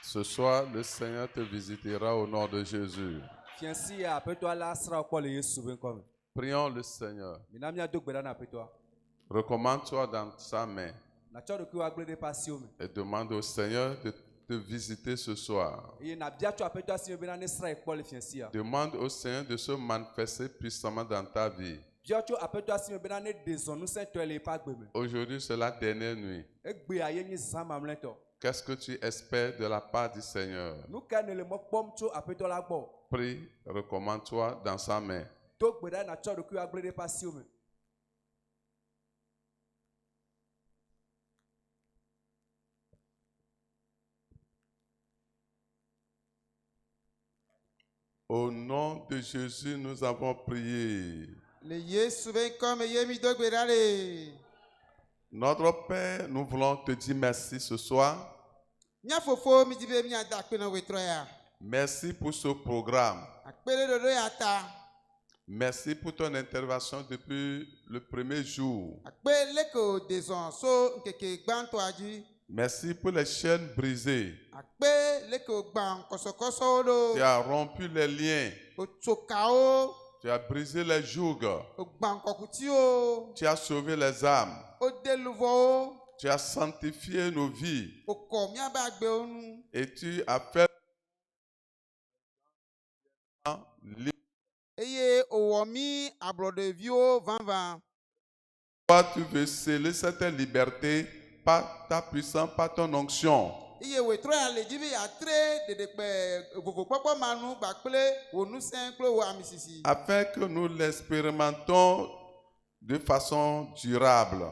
Ce soir, le Seigneur te visitera au nom de Jésus. Prions le Seigneur. Recommande-toi dans sa main et demande au Seigneur de te visiter ce soir. Demande au Seigneur de se manifester puissamment dans ta vie. Aujourd'hui, c'est la dernière nuit. Qu'est-ce que tu espères de la part du Seigneur? Prie, recommande-toi dans sa main. Au nom de Jésus, nous avons prié. Notre Père, nous voulons te dire merci ce soir. Merci pour ce programme. Merci pour ton intervention depuis le premier jour. Merci pour les chaînes brisées. Tu as rompu les liens. Tu as brisé les jougs. Tu as sauvé les âmes. Tu as sanctifié nos vies. Et tu as fait toi, tu veux sceller cette liberté par ta puissance, par ton onction. Afin que nous l'expérimentons de façon durable.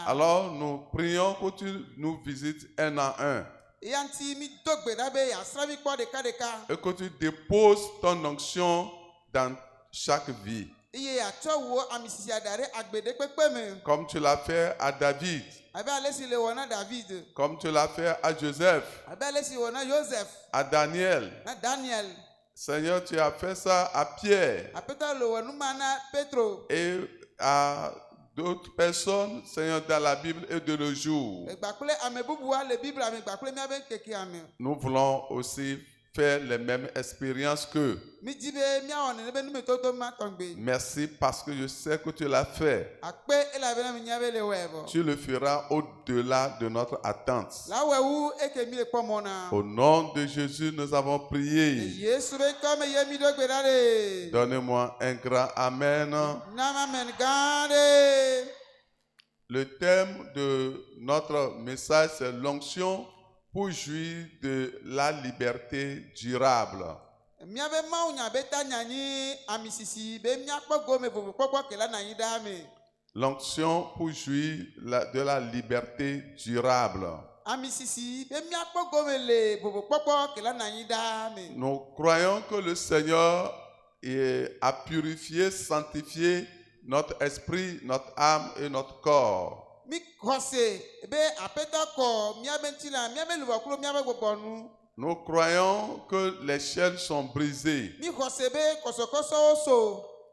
Alors nous prions que tu nous visites un à un. Et que tu déposes ton onction dans chaque vie. Comme tu l'as fait à David. Comme tu l'as fait à Joseph. À Daniel. Seigneur, tu as fait ça à Pierre. Et à d'autres personnes, Seigneur, dans la Bible et de nos jours. Nous voulons aussi faire les mêmes expériences qu'eux. Merci parce que je sais que tu l'as fait. Tu le feras au-delà de notre attente. Au nom de Jésus, nous avons prié. Donnez-moi un grand Amen. Le thème de notre message, c'est l'onction pour jouir de la liberté durable. L'onction pour jouir de la liberté durable. Nous croyons que le Seigneur a purifié, sanctifié notre esprit, notre âme et notre corps. Nous croyons que les chaînes sont brisées.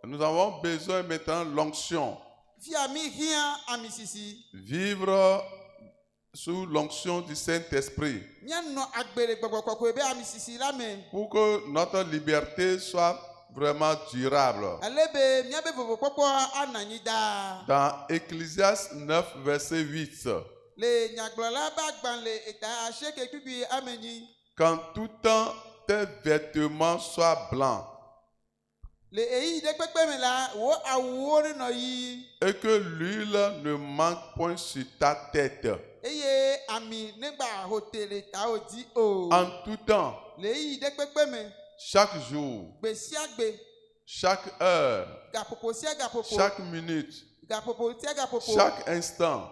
Nous avons besoin maintenant de l'onction. Vivre sous l'onction du Saint-Esprit. Pour que notre liberté soit vraiment durable. Dans Ecclésiaste 9, verset 8. Qu'en tout temps tes vêtements soient blancs. Et que l'huile ne manque point sur ta tête. En tout temps, chaque jour, chaque heure, chaque minute, chaque instant,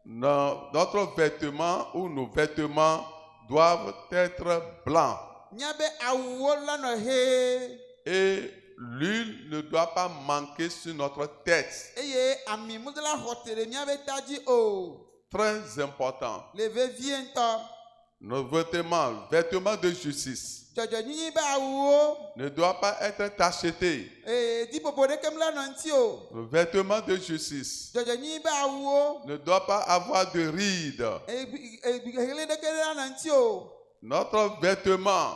notre vêtement ou nos vêtements doivent être blancs. Et l'huile ne doit pas manquer sur notre tête. Très important. Nos vêtements de justice ne doivent pas être tachetés. Nos vêtements de justice ne doivent pas avoir de rides. Notre vêtement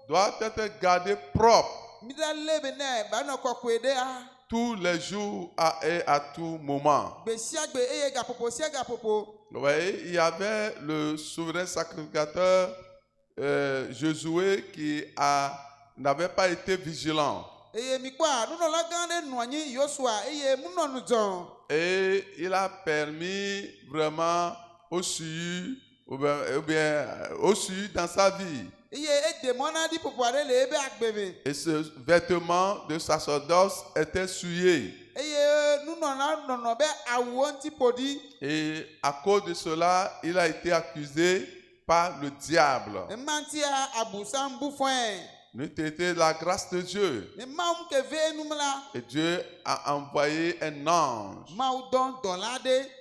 doit être gardé propre tous les jours et à tout moment. Vous voyez, il y avait le souverain sacrificateur Josué qui n'avait pas été vigilant. Et il a permis vraiment au suivi, ou bien au suivi dans sa vie. Et ce vêtement de sacerdoce était souillé. Et à cause de cela, il a été accusé par le diable. Nous était la grâce de Dieu. Et Dieu a envoyé un ange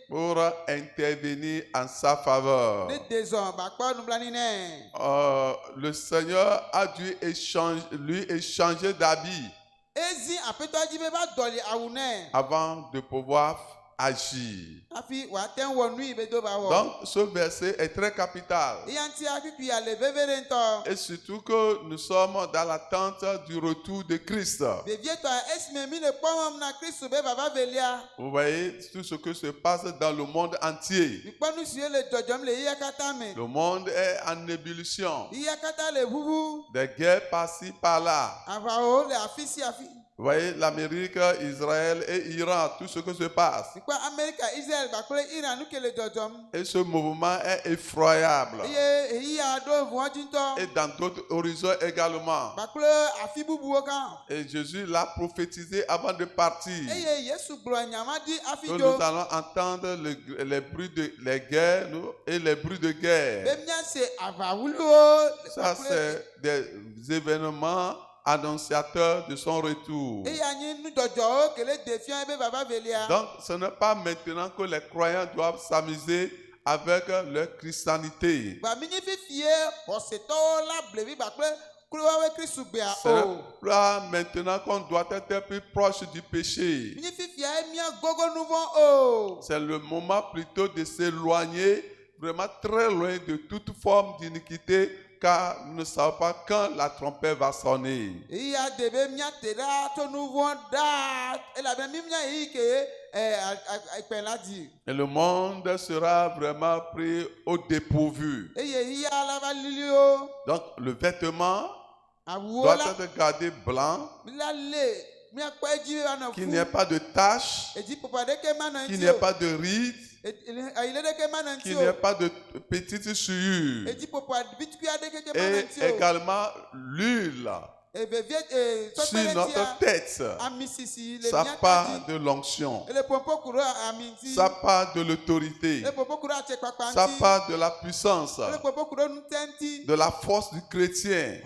pour intervenir en sa faveur. Le Seigneur a dû lui échanger d'habit avant de pouvoir agir. Donc ce verset est très capital. Et surtout que nous sommes dans l'attente du retour de Christ. Vous voyez tout ce que se passe dans le monde entier. Le monde est en ébullition. Des guerres par-ci par-là. Vous voyez l'Amérique, Israël et Iran, tout ce que se passe. Et ce mouvement est effroyable. Et dans d'autres horizons également. Et Jésus l'a prophétisé avant de partir. Que nous allons entendre les bruits de guerre et les bruits de guerre. Ça, c'est des événements annonciateur de son retour. Donc ce n'est pas maintenant que les croyants doivent s'amuser avec leur christianité. C'est là maintenant qu'on doit être plus proche du péché. C'est le moment plutôt de s'éloigner vraiment très loin de toute forme d'iniquité, car nous ne savons pas quand la trompette va sonner. Et le monde sera vraiment pris au dépourvu. Donc le vêtement doit être gardé blanc, qu'il n'y ait pas de taches, qu'il n'y ait pas de rides, qu'il n'y ait pas de petites souillures. Et également l'huile sur notre tête. Ça part de l'onction. Ça part de l'autorité. Ça part de la puissance, de la force du chrétien.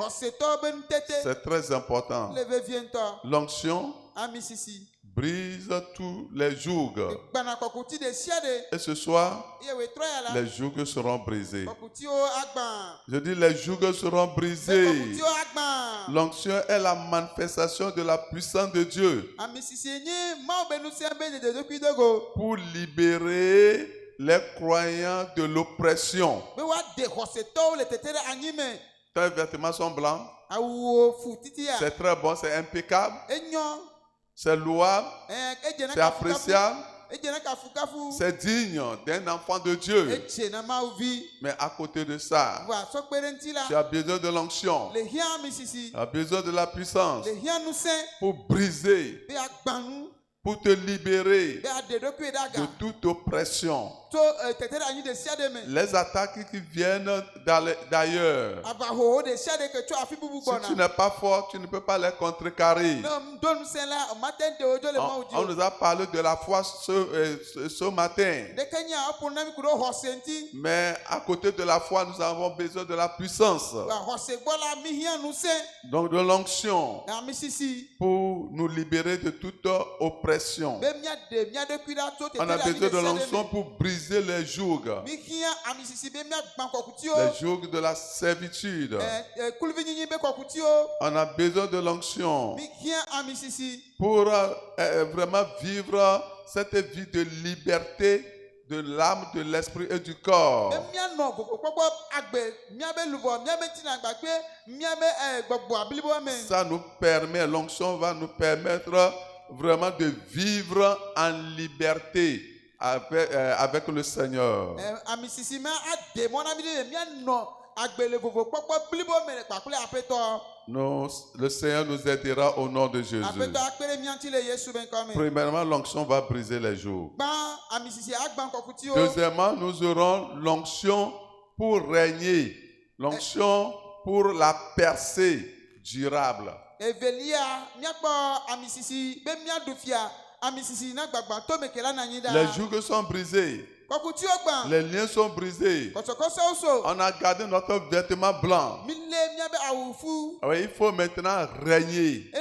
C'est très important. L'onction brise tous les jougs. Et ce soir, les jougs seront brisés. Je dis les jougs seront brisés. L'onction est la manifestation de la puissance de Dieu pour libérer les croyants de l'oppression. Tes vêtements sont blancs. C'est très bon, c'est impeccable. C'est louable, c'est appréciable, c'est digne d'un enfant de Dieu. Mais à côté de ça, tu as besoin de l'onction, tu as besoin de la puissance pour briser, pour te libérer de toute oppression. Les attaques qui viennent d'ailleurs, si tu n'es pas fort, tu ne peux pas les contrecarrer. On nous a parlé de la foi ce matin. Mais à côté de la foi, nous avons besoin de la puissance. Donc de l'onction pour nous libérer de toute oppression. pression. On a besoin de l'onction pour briser les jougs. Les jougs de la servitude. On a besoin de l'onction pour vraiment vivre cette vie de liberté de l'âme, de l'esprit et du corps. Ça nous permet, l'onction va nous permettre vraiment de vivre en liberté avec le Seigneur. Le Seigneur nous aidera au nom de Jésus. Premièrement, l'onction va briser les jours. Deuxièmement, nous aurons l'onction pour régner, l'onction pour la percée durable. Les jougs sont brisés. Les liens sont brisés. On a gardé notre vêtement blanc. Oui, il faut maintenant régner.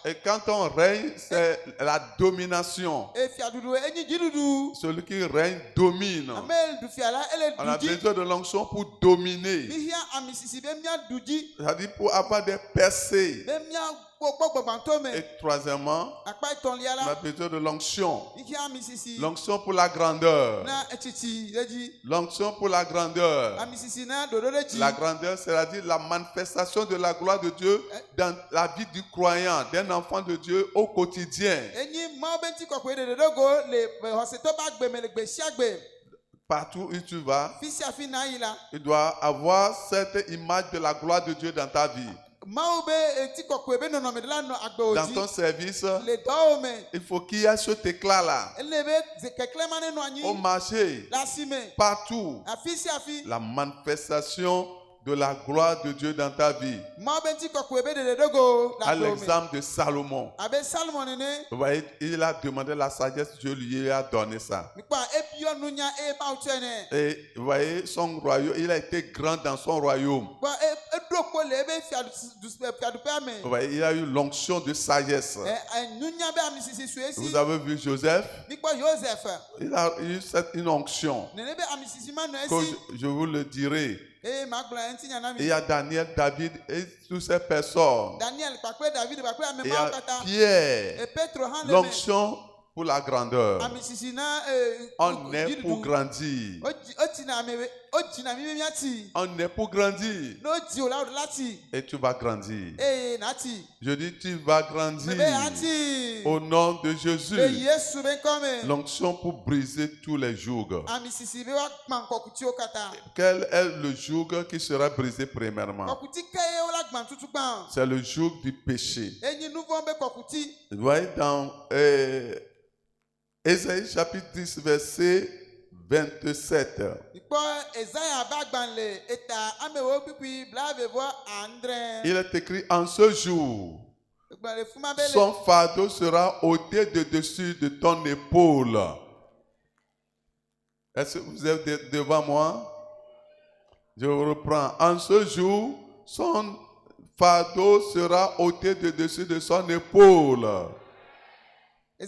Et quand on règne, c'est la domination. Celui qui règne domine. On a besoin de l'onction pour dominer. C'est-à-dire pour avoir des percées. Et troisièmement, on a besoin de l'onction. L'onction pour la grandeur. L'onction pour la grandeur. La grandeur, c'est-à-dire la manifestation de la gloire de Dieu dans la vie du croyant, d'un enfant de Dieu au quotidien. Partout où tu vas, tu dois avoir cette image de la gloire de Dieu dans ta vie. Dans ton service, il faut qu'il y ait cet éclat-là. Au marché, partout, la manifestation de la gloire de Dieu dans ta vie. À l'exemple de Salomon. Vous voyez, il a demandé la sagesse, Dieu lui a donné ça. Et vous voyez, son royaume, il a été grand dans son royaume. Vous voyez, il a eu l'onction de sagesse. Vous avez vu Joseph? Il a eu une onction. Que je vous le dirai. Il y a Daniel, David et toutes ces personnes. Il y a Pierre, l'onction pour la grandeur. On est pour grandir. On est pour grandir. Et tu vas grandir. Je dis tu vas grandir. Au nom de Jésus. L'onction pour briser tous les jougs. Quel est le joug qui sera brisé premièrement? C'est le joug du péché. Vous voyez dans Ésaïe chapitre 10 verset 27. Il est écrit: en ce jour, son fardeau sera ôté de dessus de ton épaule. Est-ce que vous êtes devant moi? Je reprends. En ce jour, son fardeau sera ôté de dessus de son épaule. Et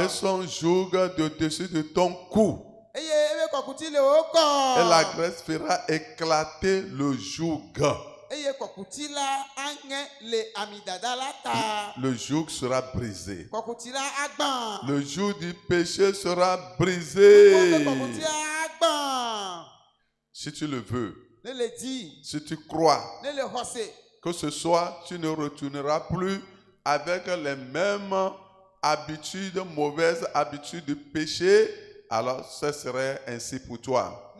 son joug de dessus de ton cou. Et la graisse fera éclater le joug. Le joug sera brisé. Le joug du péché sera brisé. Si tu le veux, si tu crois, que ce soir, tu ne retourneras plus avec les mêmes habitudes, mauvaises habitudes de péché, alors ce serait ainsi pour toi.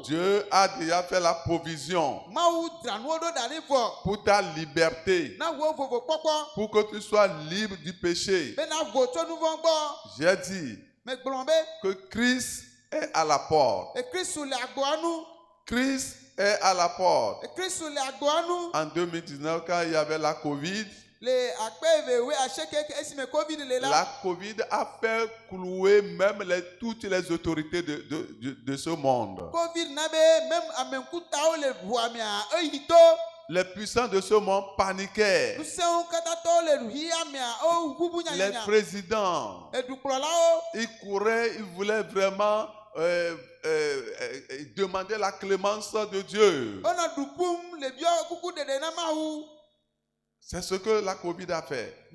Dieu a déjà fait la provision pour ta liberté, pour que tu sois libre du péché. J'ai dit que Christ est à la porte. Christ est à la porte. En 2019, quand il y avait la Covid, La Covid a fait clouer même toutes les autorités de ce monde. Les puissants de ce monde paniquaient. Les présidents, ils couraient, ils voulaient vraiment demander la clémence de Dieu. C'est ce que la Covid a fait.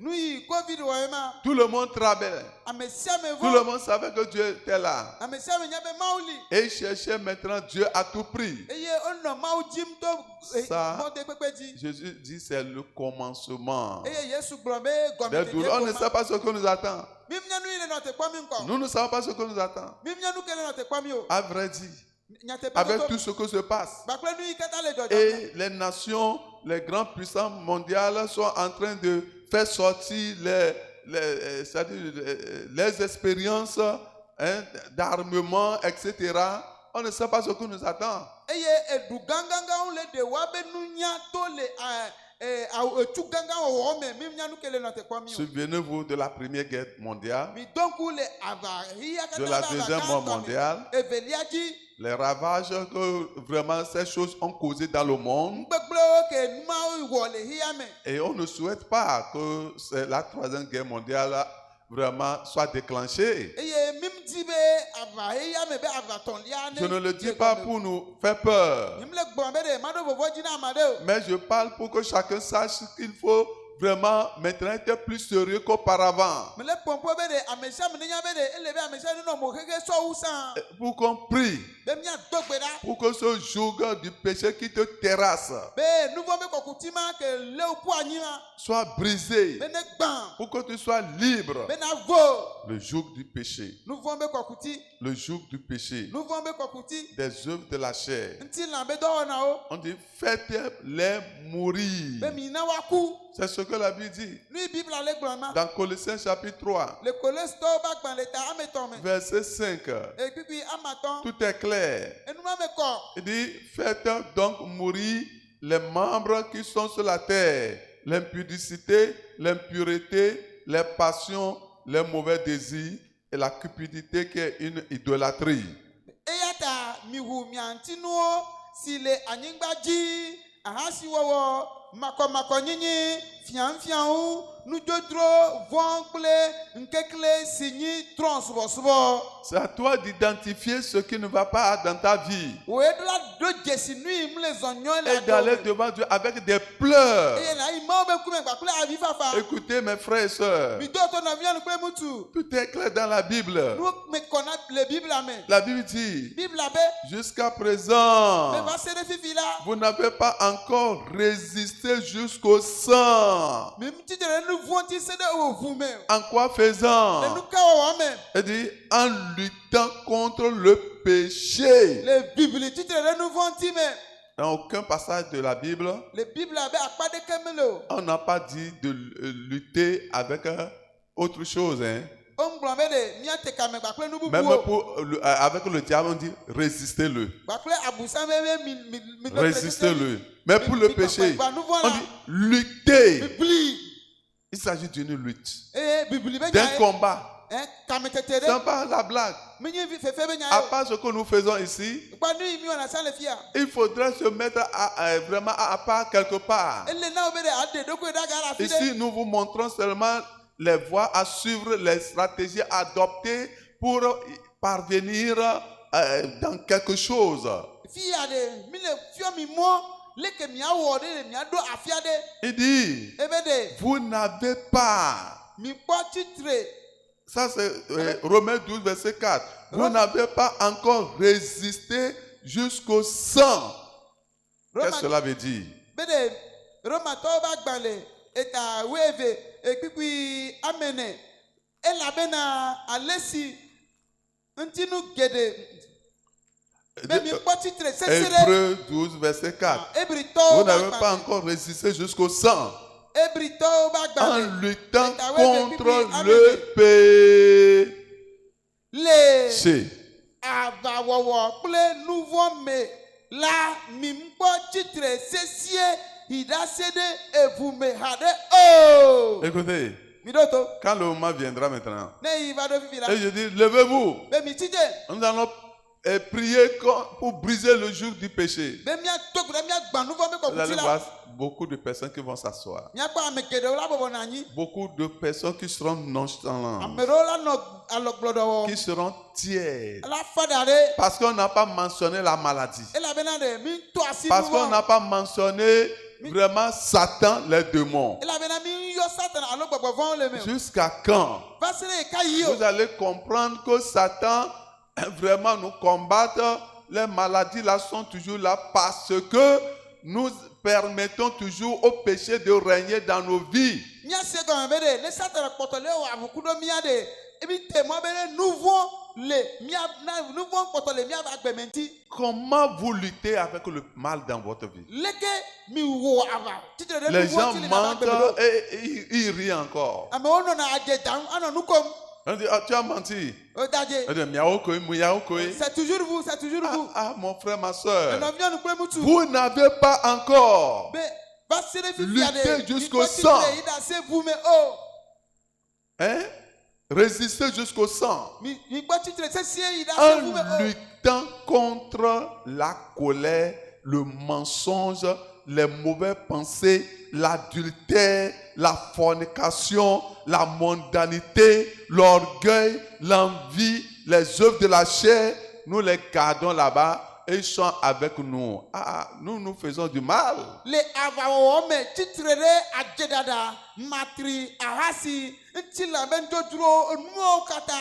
Tout le monde travaillait. Tout le monde savait que Dieu était là. Et il cherchait maintenant Dieu à tout prix. Ça, Jésus dit c'est le commencement. Des douleurs. On ne sait pas ce que nous attend. Nous ne savons pas ce que nous attend. À vrai dire, avec tout ce que se passe. Et les nations, les grands puissants mondiales sont en train de faire sortir les expériences d'armement, etc. On ne sait pas ce que nous attend. Souvenez-vous de la Première Guerre mondiale, de la Deuxième Guerre mondiale, les ravages que vraiment ces choses ont causé dans le monde. Et on ne souhaite pas que la Troisième Guerre mondiale vraiment soit déclenchée. Je ne le dis pas pour nous faire peur, mais je parle pour que chacun sache qu'il faut vraiment maintenant être plus sérieux qu'auparavant. Pour qu'on prie, pour que ce joug du péché qui te terrasse soit brisé, pour que tu sois libre. Le joug du péché, le joug du péché, des œuvres de la chair, on dit faites-les mourir. C'est ce que la Bible dit. Dans Colossiens chapitre 3, verset 5, tout est clair. Il dit, faites donc mourir les membres qui sont sur la terre, l'impudicité, l'impureté, les passions, les mauvais désirs et la cupidité qui est une idolâtrie. C'est à toi d'identifier ce qui ne va pas dans ta vie et d'aller devant Dieu avec des pleurs. Écoutez mes frères et sœurs, tout est clair dans la Bible. La Bible dit, jusqu'à présent, vous n'avez pas encore résisté jusqu'au sang. En quoi faisant? Il dit, en luttant contre le péché. Dans aucun passage de la Bible, on n'a pas dit de lutter avec autre chose. Même avec le diable, on dit résistez-le. Résistez-le. Mais pour le péché, on dit lutter. Il s'agit d'une lutte, d'un combat. Ce n'est pas la blague. À part ce que nous faisons ici, il faudrait se mettre vraiment à part quelque part. Ici, nous vous montrons seulement les voies à suivre, les stratégies à adopter pour parvenir dans quelque chose. Il dit, vous n'avez pas. Ça c'est Romains 12, verset 4. Vous n'avez pas encore résisté jusqu'au sang. Qu'est-ce que cela veut dire? Hébreux 12, verset 4. Vous n'avez pas encore résisté jusqu'au sang. En luttant contre le péché. Écoutez, quand le moment viendra maintenant, et je dis, levez-vous. Nous allons prier pour briser le joug du péché. Vous allez voir beaucoup de personnes qui vont s'asseoir. Beaucoup de personnes qui seront nonchalantes, qui seront tièdes. Parce qu'on n'a pas mentionné la maladie. Parce qu'on n'a pas mentionné vraiment Satan, les démons. Jusqu'à quand vous allez comprendre que Satan vraiment nous combattre? Les maladies là sont toujours là parce que nous permettons toujours au péché de régner dans nos vies. Comment vous luttez avec le mal dans votre vie? Les gens mentent et ils rient encore. On dit, tu as menti. C'est toujours vous, c'est toujours vous. Ah, mon frère, ma soeur, vous n'avez pas encore lutté jusqu'au sang. Hein? Résister jusqu'au sang. En luttant contre la colère, le mensonge, les mauvaises pensées, l'adultère, la fornication, la mondanité, l'orgueil, l'envie, les œuvres de la chair, nous les gardons là-bas et ils sont avec nous. Ah, nous faisons du mal. Les avaome titrere ajedada matri ahasi ntila bendodro nuo kata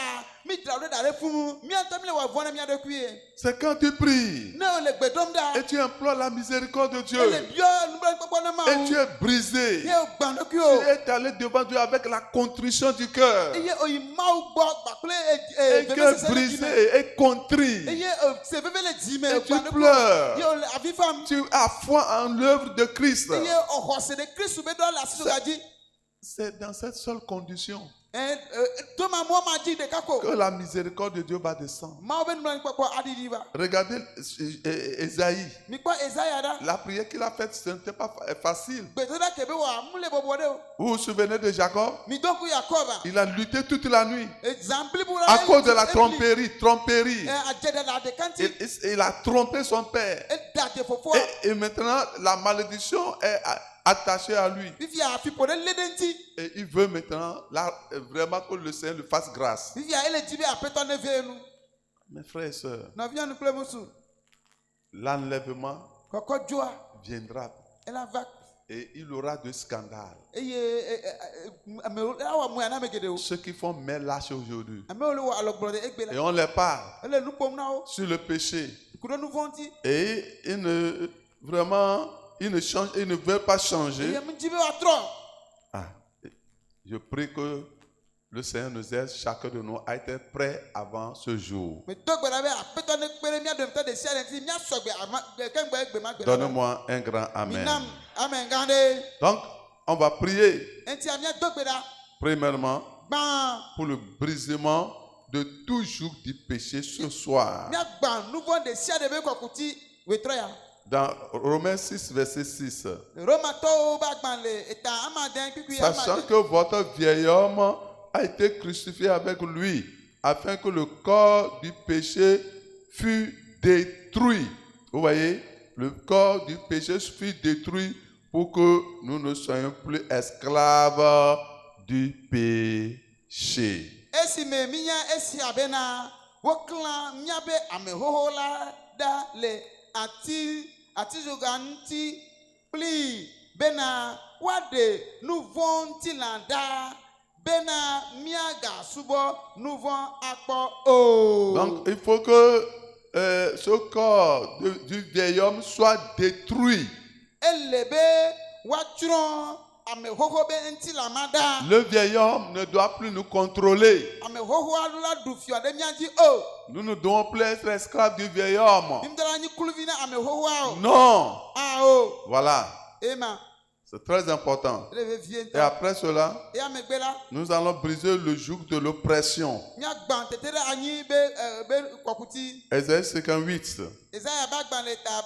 mi drawe dare funu mi antamle wa vona mi adekuye. C'est quand tu pries ne le gbedomda et tu implores la miséricorde de Dieu le bio nubra popona ma et tu es brisé. ye gbandokyo Tu es allé devant Dieu avec la contrition du cœur. ye oyimau gbo bakle Et que brisé et contrit. ye se bebele dime Et tu pleures. ye avifam Tu as foi en l'œuvre de Christ. ye ohose de Christ be do la sisogaji. C'est dans cette seule condition que la miséricorde de Dieu va descendre. Regardez Esaïe. La prière qu'il a faite, ce n'était pas facile. Vous vous souvenez de Jacob? Il a lutté toute la nuit à cause de la tromperie. Il a trompé son père. Et maintenant, la malédiction est attaché à lui. Et il veut maintenant vraiment que le Seigneur lui fasse grâce. Mes frères et sœurs, l'enlèvement viendra et il aura de scandales. Ceux qui font main lâche aujourd'hui et on les parle sur le péché et ils ne veulent pas changer. Ah, je prie que le Seigneur nous aide, chacun de nous, à être prêt avant ce jour. Donne-moi un grand amen. Donc, on va prier. Premièrement, pour le brisement de tout joug du péché ce soir. Dans Romains 6, verset 6. Sachant que votre vieil homme a été crucifié avec lui, afin que le corps du péché fût détruit. Vous voyez, le corps du péché fut détruit pour que nous ne soyons plus esclaves du péché. Donc il faut que ce corps du vieil homme soit détruit. Le vieil homme ne doit plus nous contrôler. Nous ne devons plus être esclaves du vieil homme. Non. Voilà. C'est très important. Et après cela, nous allons briser le joug de l'oppression. Ésaïe 58,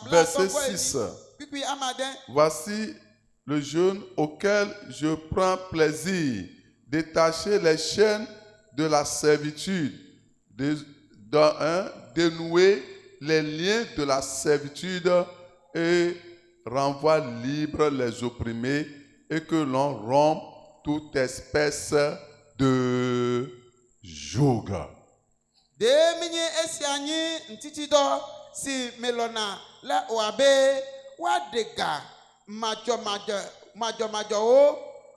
verset 6. Voici le jeûne auquel je prends plaisir, détacher les chaînes de la servitude, dénouer les liens de la servitude et renvoie libre les opprimés et que l'on rompe toute espèce de joug. De minye esianyi ntitido si melona la oabe wa dega majo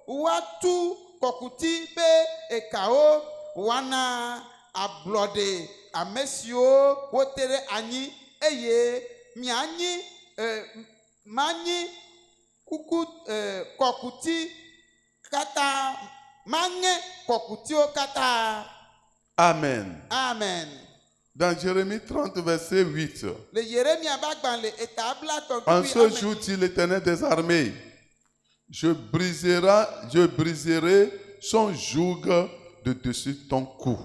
o wa tu kokuti be ekao wana ablode amesio wotere anyi eye mianyi manyi kuku kokuti kata manye kokutio kata. Amen. Amen. Dans Jérémie 30, verset 8. Le Jérémie bagban le établa ton En ce jour, dit l'Éternel des armées, je briserai son joug de dessus ton cou.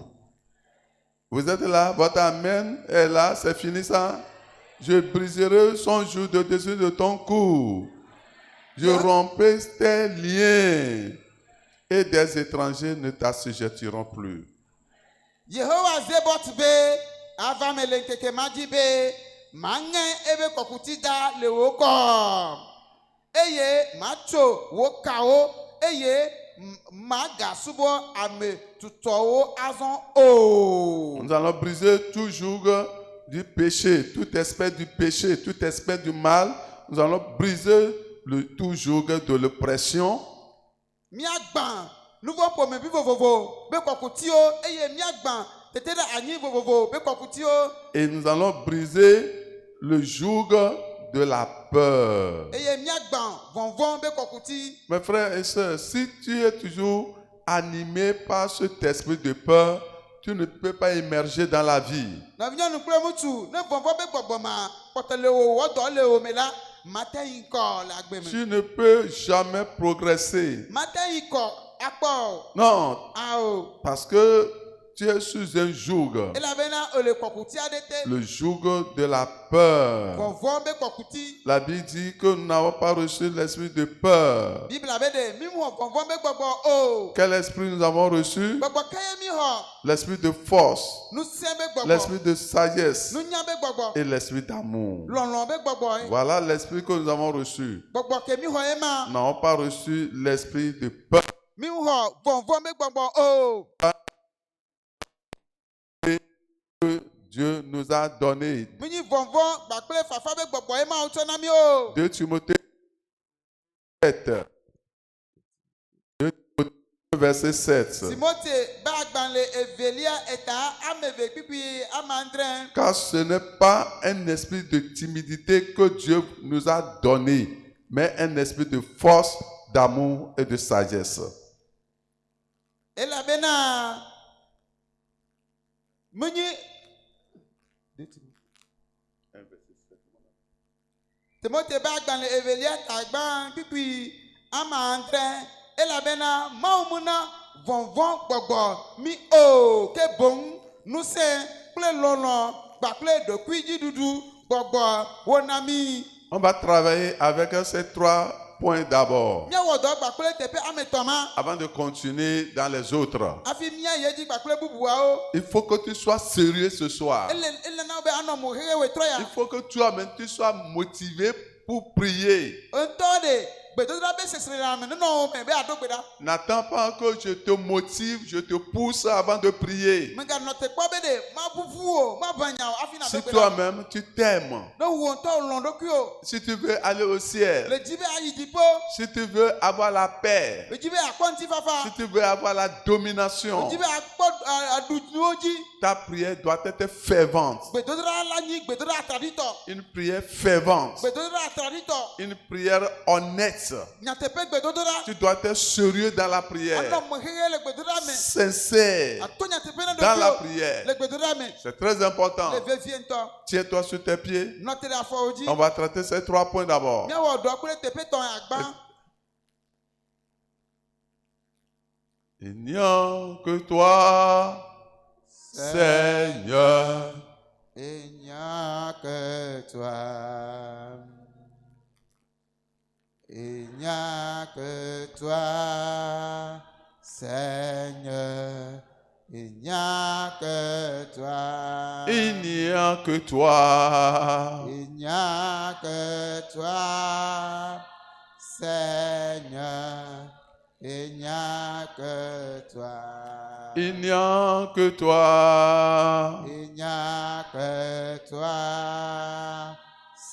Vous êtes là? Votre amen est là? C'est fini ça? Je briserai son joug de dessus de ton cou. Je romprai tes liens et des étrangers ne t'assujettiront plus. Yehowa zebot be ava melenkeke maji be mange ebe kokuti da le woko eye macho wokao eye maga subo ame tutowo azon o. Nous allons briser tout joug du péché, toute espèce du péché, toute espèce du mal. Nous allons briser tout joug de l'oppression. Miagban nouveau pomme bi vovovo be kokutio eye miagban tete da anyi vovovo be kokutio. Et nous allons briser le joug de la peur. Eye miagban vonvon be kokuti. Mes frères et sœurs, si tu es toujours animé par cet esprit de peur, tu ne peux pas émerger dans la vie. Na vinyo nukule mutu ne vonvon be gboboma potele o wodo le o mela matin ko la gbeme. Tu ne peux jamais progresser. Matin ko akpo. Non, Ao. parce que tu es sous un joug. Ela bena ole kokuti adete. Le joug de la peur. Vonvon be kokuti. La Bible dit que nous n'avons pas reçu l'esprit de peur. Bible abede mi mo vonvon be gbogbo o. Quel esprit nous avons reçu? Gbogbo kaye mi ho. L'esprit de force, Nu se be gbogbo. l'esprit de sagesse Nu nya be gbogbo. et l'esprit d'amour. Lonlon be gbogbo. Voilà l'esprit que nous avons reçu. Gbogbo ke mi ho e ma. Nous n'avons pas reçu l'esprit de peur. Mi ho vonvon be gbogbo o. Que Dieu nous a donné. Mini vonvon bakple fafa be gbogbo e ma o tona mi o. 2 Timothée 7. 2 Timothée verset 7. Timothée bagban le evelia eta ameve pipi amandren. Car ce n'est pas un esprit de timidité que Dieu nous a donné, mais un esprit de force, d'amour et de sagesse. Ela bena mini Timothée bagban le evelia tagban pipi amandren. Ela bena maumuna vonvon gbogbo mi o ke bon nu se ple lolo bakple de kuiji dudu gbogbo wonami. On va travailler avec ces 3 points d'abord, Mia wodo bakple tepe ametoma avant de continuer dans les autres. afi mia yeji bakple bubua o. Il faut que tu sois sérieux ce soir. Ele na be anomo hehe we troya. Il faut que toi-même tu sois motivé pour prier. Ontode bedodra be sesre na me no me be adogbeda. N'attends pas que je te motive, je te pousse avant de prier. Me ga no te kwa be de ma bufu o ma banya o afi na Si dogbeda. toi-même tu t'aimes, No wo nto londo ku o. si tu veux aller au ciel, Le jibe ayi dipo. si tu veux avoir la paix, Le jibe akwanti fafa. si tu veux avoir la domination, Jibe akpo adunuoji. ta prière doit être fervente. Bedodra lanyi bedodra atradito. Une prière fervente, Bedodra atradito. une prière honnête. Nyatepe bedodra. Tu dois être sérieux dans la prière, Anomo hehe le bedodra me. sincère Atonya tepe na dans la do. prière. Le bedodra me. C'est très important. Le veviento. Tiens-toi sur tes pieds. Note la faoji. On va traiter ces 3 points d'abord. Mia wo do akule tepe ton agban. Il n'y a que toi, Seigneur. Il n'y a que toi. Il n'y a que toi, Seigneur. Il n'y a que toi. Il n'y a que toi. Il n'y a que toi, Seigneur. Il n'y a que toi. Il n'y a que toi. Il n'y a que toi,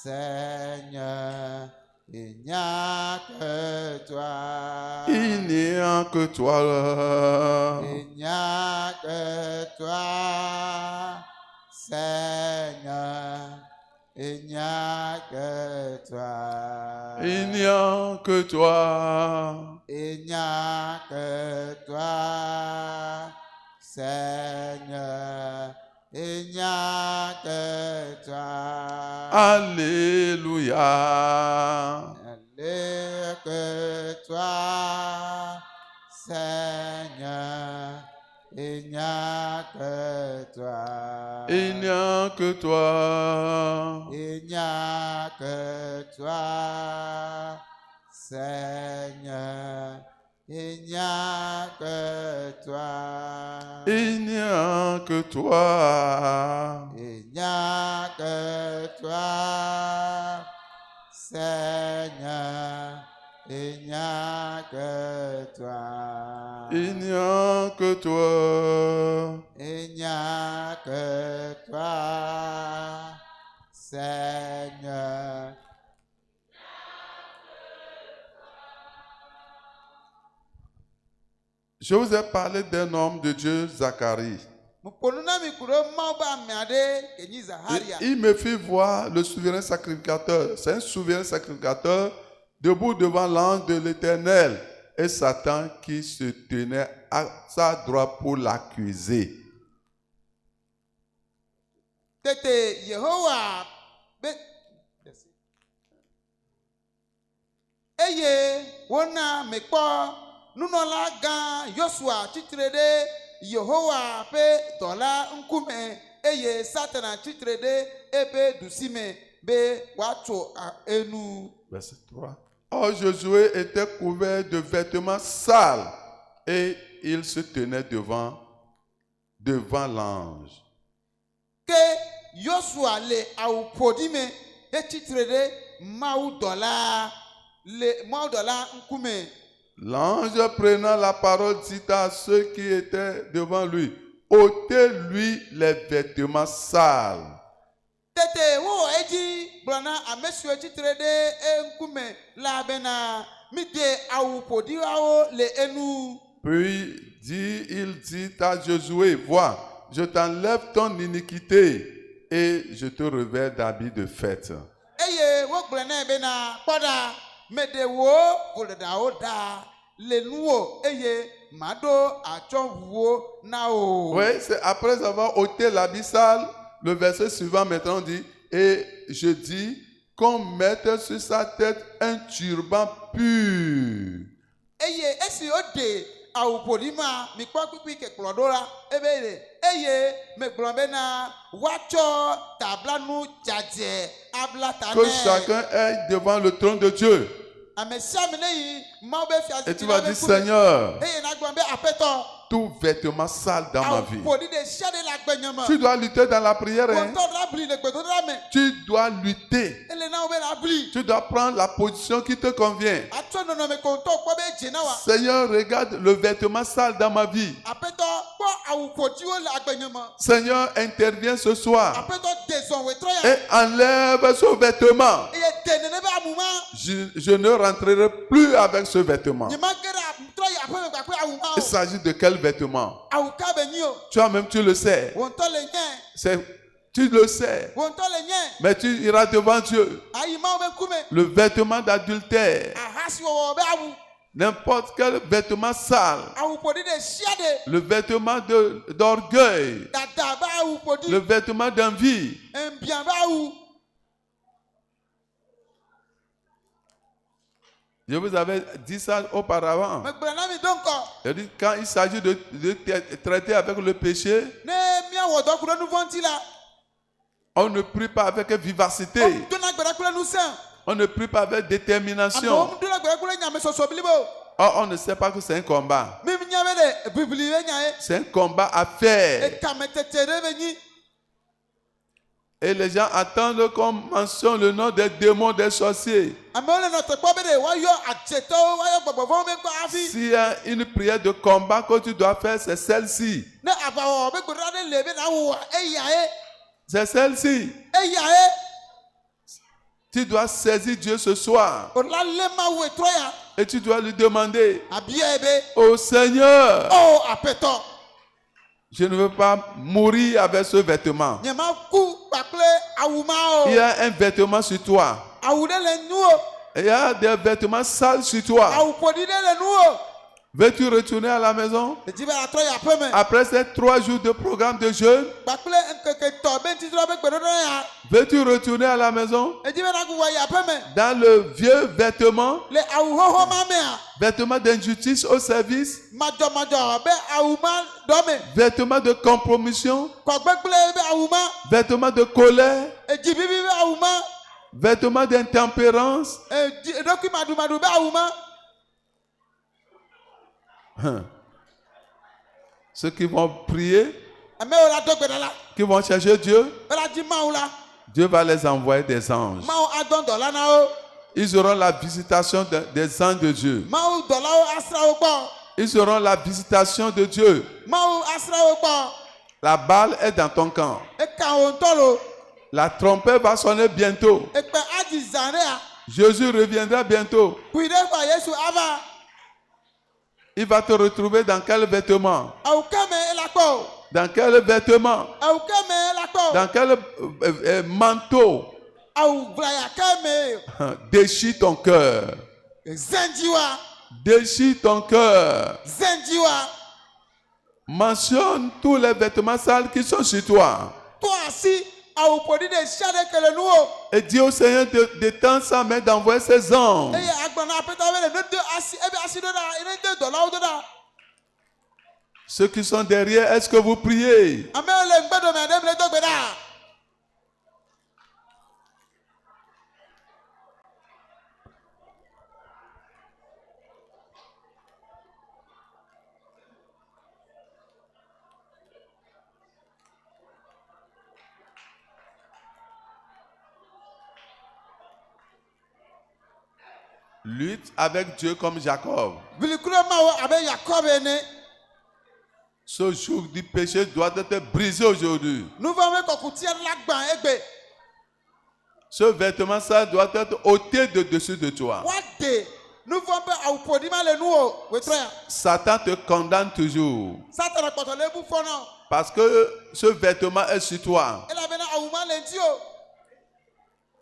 Seigneur. Il n'y a que toi. Il n'y a que toi. Il n'y a que toi, Seigneur. Il n'y a que toi. Il n'y a que toi. Il n'y a que toi, Seigneur. Il n'y a que toi. Alléluia. Il que toi, Seigneur. Il n'y a que toi. Il n'y a que toi. Il n'y a que toi, Seigneur. Il n'y a que toi. Il n'y a que toi. Il n'y a que toi, Seigneur. Il n'y a que toi. Il n'y a que toi. Il n'y a que toi, Seigneur. Je vous ai parlé d'un homme de Dieu, Zacharie. Il me fit voir le souverain sacrificateur. C'est un souverain sacrificateur debout devant l'ange de l'Éternel et Satan qui se tenait à sa droite pour l'accuser. Tete Yehowa eye wona mekpɔ nunɔla gã Yosua tsitre ɖe Yehowa ƒe dɔla ŋkume eye Satana tsitre ɖe ebe ɖusime be wòatso enu. Verset 3. Or Josué était couvert de vêtements sales et il se tenait devant l'ange. Ke Yosua le awu ƒoɖi me etsitre ɖe mawudɔla ŋkume. L'ange prenant la parole dit à ceux qui étaient devant lui, ôtez-lui les vêtements sales. Tete wo edzi gblɔ na ame siwo tsitre ɖe eŋkume la bena mide awu ƒoɖiawo le enu. Puis il dit à Josué, vois, je t'enlève ton iniquité et je te revers d'habits de fête. Eye wo gblɔ nɛ bena kpɔɖa meɖe wo vodadawo ɖa le nuwo eye maɖo atsɔʋuwo na wo. Oui, c'est après avoir ôté l'habit sale, le verset suivant maintenant dit, et je dis qu'on mette sur sa tête un turban pur. Eye esi wode awu ƒoɖi ma mikpɔ kpikpi ke kplɔ ɖo la ebe le eye megblɔ bena woatsɔ tablanu dzadze abla ta Que chacun aille devant le trône de Dieu. Ame sia ame ne yi Mawu be fiazikpui Et tu vas dire, Seigneur, eye nagblɔ be aƒetɔ tout vêtement sale dans ma vie. awu ƒoɖi ɖe sia ɖe le agbenye me. Tu dois lutter dans la prière. Hein? Kɔntɔ la bli le gbedoɖa me. Tu dois lutter. Ele na wo be la bli. Tu dois prendre la position qui te convient. Atsɔ nɔnɔme kɔntɔ kpɔ be dze na wa. Seigneur, regarde le vêtement sale dans ma vie. Aƒetɔ kpɔ awu ƒoɖiwo le agbenye me. Seigneur, interviens ce soir Aƒetɔ de zɔn wetrɔ ya. et enlève ce vêtement. Eye de nene be amu ma. Je ne rentrerai plus avec ce vêtement. Nye ma ge ɖe trɔ yi aƒe me gbakpe awu ma Il o. s'agit de quel vêtement? Awu ka be nyi o. Toi-même, tu le sais. Wɔntɔ le nye. Tu le sais. Wɔntɔ le nye. Mais tu iras devant Dieu. Ayi Mawu be ŋkume. Le vêtement d'adultère. Ahasi wɔwɔ be awu. N'importe quel vêtement sale. Awu ƒoɖi ɖe sia ɖe. Le vêtement d'orgueil. Dada be awu ƒoɖi. Le vêtement d'envie. Ebiã be awu. Je vous avais dit ça auparavant. Megblɔ na mi do ŋkɔ. Je dis, quand il s'agit de traiter avec le péché, Ne miawɔ dɔ ku ɖe nu vɔ̃ ŋuti la. on ne prie pas avec vivacité. Dona gbe ɖa kple ŋusẽ. On ne prie pas avec détermination. Amewo dona Or, on ne sait pas que c'est un combat. C'est un combat à faire. Et les gens attendent qu'on mentionne le nom des démons, des sorciers. S'il y a une prière de combat que tu dois faire, c'est celle-ci. C'est celle-ci. Tu dois saisir Dieu ce soir. Et tu dois lui demander, oh Seigneur, je ne veux pas mourir avec ce vêtement. Il y a un vêtement sur toi. Il y a des vêtements sales sur toi. Veux-tu retourner à la maison? Après ces 3 jours de programme de jeûne, veux-tu retourner à la maison? Dans le vieux vêtement, vêtement d'injustice au service, vêtement de compromission, vêtement de colère, vêtement d'intempérance. Ceux qui vont prier, qui vont chercher Dieu, Dieu va les envoyer des anges. Ils auront la visitation des anges de Dieu. Ils auront la visitation de Dieu. La balle est dans ton camp. La trompette va sonner bientôt. Jésus reviendra bientôt. Il va te retrouver dans quel vêtement? Dans quel vêtement? Dans quel manteau? Déchire ton cœur. Déchire ton cœur. Mentionne tous les vêtements sales qui sont sur toi. Et dis au Seigneur d'étendre sa main, d'envoyer ses anges. Ceux qui sont derrière, est-ce que vous priez? Lutte avec Dieu comme Jacob. Ce joug du péché doit être brisé aujourd'hui. Ce vêtement, ça doit être ôté de dessus de toi. Satan te condamne toujours. Parce que ce vêtement est sur toi.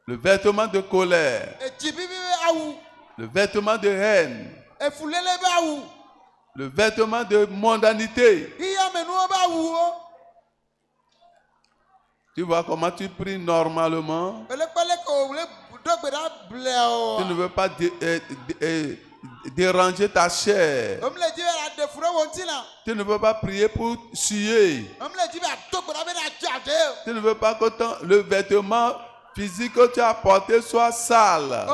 Le vêtement de colère. Le vêtement de haine. Le vêtement de mondanité. Tu vois comment tu pries normalement. Tu ne veux pas déranger ta chair. Tu ne veux pas prier pour suer. Tu ne veux pas que le vêtement physique que tu as porté soit sale.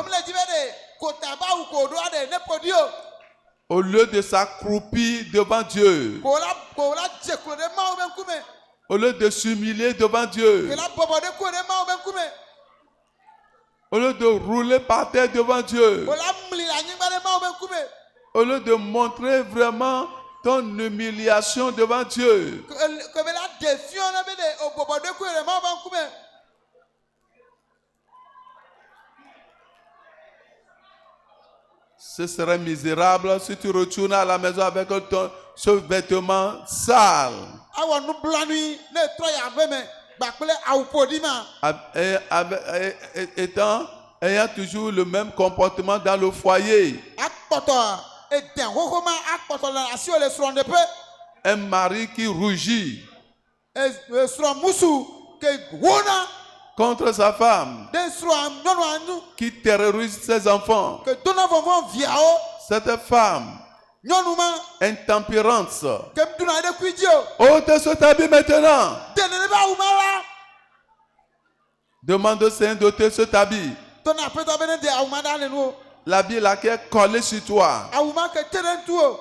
Au lieu de s'accroupir devant Dieu, au lieu de s'humilier devant Dieu, au lieu de rouler par terre devant Dieu, au lieu de montrer vraiment ton humiliation devant Dieu, ce serait misérable si tu retournes à la maison avec ce vêtement sale. Ayant toujours le même comportement dans le foyer. Un mari qui rougit contre sa femme, qui terrorise ses enfants. Cette femme intempérance, ôte cet habit maintenant. Demande au Seigneur d'ôter cet habit. l'habit là qui est collé sur toi. Awuma ke tere ntu o.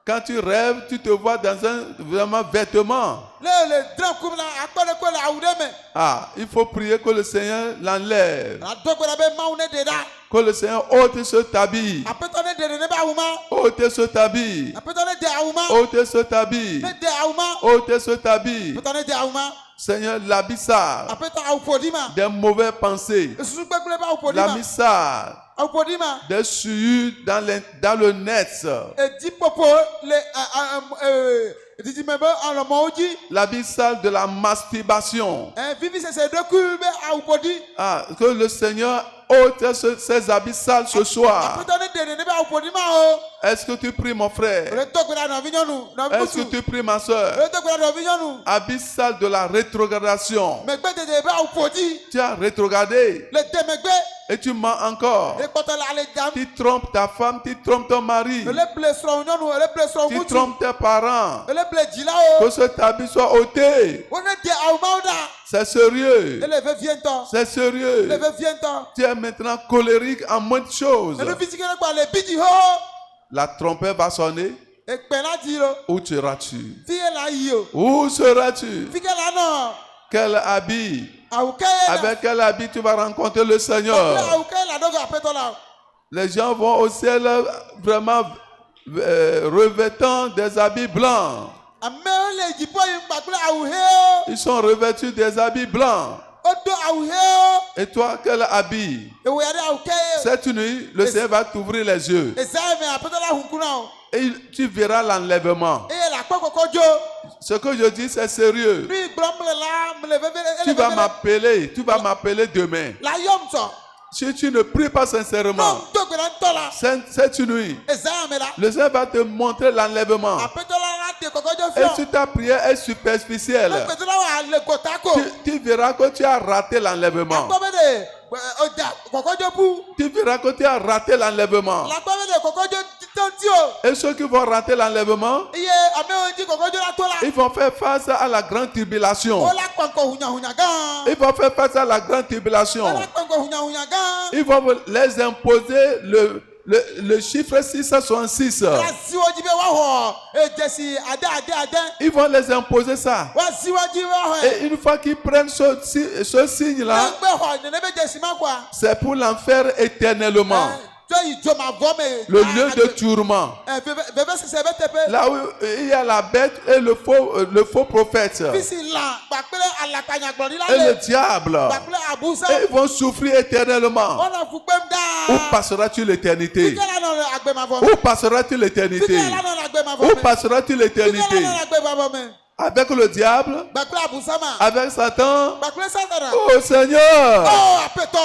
Quand tu rêves, tu te vois dans un vraiment vêtement. Le dran kum la akpere ko la awude me. Ah, il faut prier que le Seigneur l'enlève. La dogbe la be maune de da. Que le Seigneur ôte ce habit. Apeto ne de ne ba awuma. Ôte ce habit. Apeto ne de awuma. Ôte ce habit. Ne de awuma. Ôte ce habit. Apeto ne de awuma. Seigneur, l'habit sale Apeto awpodima. des mauvaises pensées. Esusu gbegble ba awpodima. L'habit sale Awpodima. des souillures dans le net. Edi popo le didi mebe en moji. L'habit sale de la masturbation. Vivi se de kube awpodi. Ah, que le Seigneur ôte ces habits sales ce soir. Apeto ne de ne ba awpodima o. Est-ce que tu pries, mon frère? Le dogbe la no vinyonu. Na Est-ce que tu pries, ma soeur? Le dogbe la no vinyonu. Habit sale de la rétrogradation. Megbe de ba awpodi. Tu as rétrogradé Le demegbe. et tu mens encore. Le kota la le jam. Tu trompes ta femme, tu trompes ton mari, Le blessron nyonu, le blessron tu mutu. trompes tes parents. Le blejila Que o. cet habit soit ôté. On est de awmauda. C'est sérieux. Le ve viento. C'est sérieux. Le ve viento. Tu es maintenant colérique en moins de choses. Le physique ne pas le bidi ho. La trompette va sonner. E pena diro. Où seras-tu? Fie la yo. Où seras-tu? Fike la no. Quel habit? Awuke. Avec quel habit tu vas rencontrer le Seigneur? Awuke la dogo apeto la. Les gens vont au ciel vraiment revêtant des habits blancs. Ame le jipo yin gbagble awuhe. Ils sont revêtus des habits blancs. Odo awuhe. Et toi, quel habit? Ewo yare awuke. Cette nuit, le Seigneur va t'ouvrir les yeux. Ezame apeto la hunkuna o. Et tu verras l'enlèvement. E la kokoko jo. Ce que je dis, c'est sérieux. Lui glomble la me le ve. Tu vas m'appeler demain. La yom so. Si tu ne pries pas sincèrement, Non dogo la ntola. cette nuit, Ezame la. le Seigneur va te montrer l'enlèvement. Apeto la te kokojo Et fio. si ta prière est superficielle, Apeto la wa le kotako. tu verras que tu as raté l'enlèvement. Agbomede oja kokojo pu. Tu verras que tu as raté l'enlèvement. L'agbomede kokojo tanti o. Et ceux qui vont rater l'enlèvement, Iye ame oji kokojo la tola. ils vont faire face à la grande tribulation. Ola kwanko hunya gan. Ils vont faire face à la grande tribulation. Ola kwanko hunya gan. Ils vont les imposer le chiffre 666. La siwoji be wa ho. Ejesi ade. Ils vont les imposer ça. Wa siwoji wa ho. Et une fois qu'ils prennent ce signe-là, Gbe ho ne be jesi ma kwa. c'est pour l'enfer éternellement. To ijo ma vo me. Le lieu de tourment. Bebe se be tepe. Là où il y a la bête et le faux prophète. Fisi la gbapere alapanya gbori la Et le le. diable. Gbapere abusa. Et ils vont souffrir éternellement. Ona fukpem Où da. passeras-tu l'éternité? Fike la no agbe ma vo me. Où passeras-tu l'éternité? Fike la no agbe ma vo Où me. passeras-tu Fike la l'éternité? no agbe ma vo me. Avec le diable? Gbapere abusa ma. Avec Satan? Gbapere satana. Oh Seigneur! Oh apeto.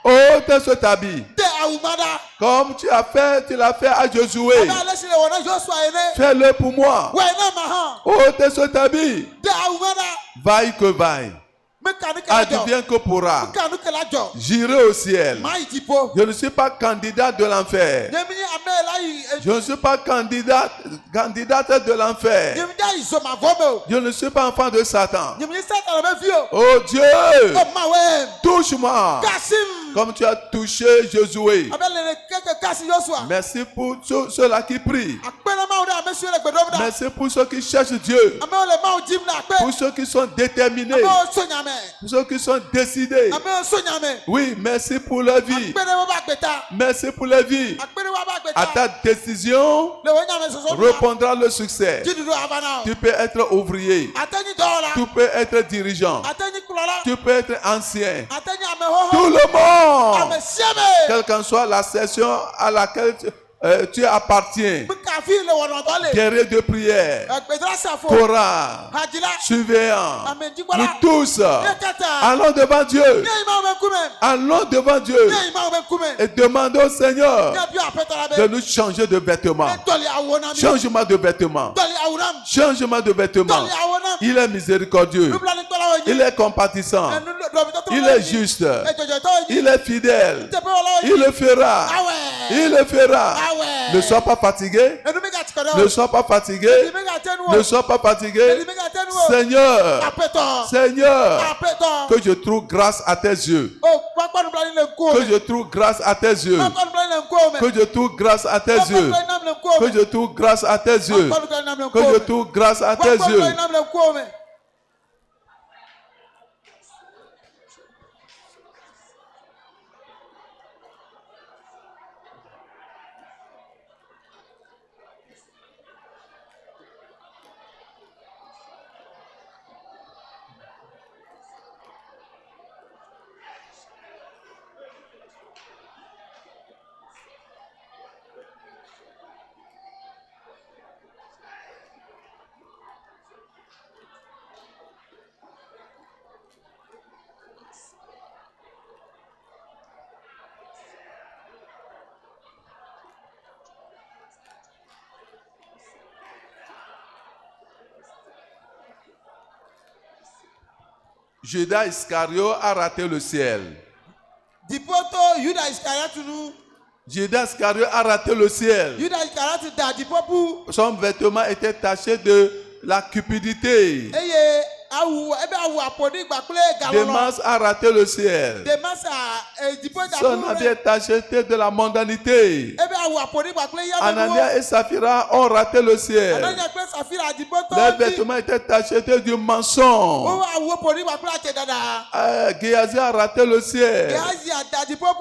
Ôte cet habit. De awumada. Comme tu l'as fait à Josué. Ona le sile wona Joshua ene. Fais-le pour moi. We na ma ha. Ôte cet habit. De awumada. Vaille que vaille. Me kanu ke la jo. Advienne que pourra. Me kanu ke la jo. J'irai au ciel. Ma ijipo. Je ne suis pas candidat de l'enfer. Yemini ame la yi. Je ne suis pas candidate de l'enfer. Yemini da izo ma vo me o. Je ne suis pas enfant de Satan. Yemini satana me fi o. Oh Dieu, Ko ma we. touche-moi Kasim. comme tu as touché Josué. Abele keke kasi Joshua. Merci pour ceux-là qui prient. Akpena ma o da ame suele gbedom da. Merci pour ceux qui cherchent Dieu. Ame o le ma o jim na akpe. Pour ceux qui sont déterminés. Ame o so nyame. Pour ceux qui sont décidés. Ame o so nyame. Oui, merci pour leur vie. Akpene wo ba gbeta. Merci pour leur vie. Akpene wo ba gbeta. À ta décision Le wo nyame so so. répondra le succès. Jidudu abana. Tu peux être ouvrier. Atani dola. Tu peux être dirigeant. Atani kulola. Tu peux être ancien. Atani ame ho Tout ho. le monde. Ame siame. Quelle qu'en soit la session à laquelle tu appartiens. Bukafi le wono dole. Guerrier de prière. Gbedra safo. Torah. Hajila. Surveillant. Ame Nous jikwala. tous. Ekata. Allons devant Dieu. Ne ima me kume. Allons devant Dieu. Ne ima me kume. Et demandons au Seigneur Ne bi apeta la de be. nous changer de vêtements. Doli awona mi. Changement de vêtements. Doli awonam. Changement de vêtements. Doli awonam. Il est miséricordieux. Nubla ni tola wonyi. Il est compatissant. Il est juste. Il est fidèle. Il le fera. Il le fera. Ne sois pas fatigué. Ne sois pas fatigué. Ne sois pas fatigué. Seigneur, Seigneur, que je trouve grâce à tes yeux. Que je trouve grâce à tes yeux. Que je trouve grâce à tes yeux. Que je trouve grâce à tes yeux. Que je trouve grâce à tes yeux. Judas Iscariot a raté le ciel. Judas Iscariot a raté le ciel. Son vêtement était taché de la cupidité. Démas a raté le ciel. Son habit est taché de la mondanité. Anania et Saphira ont raté le ciel. Leurs vêtements étaient tachés du mensonge. Géasi a raté le ciel.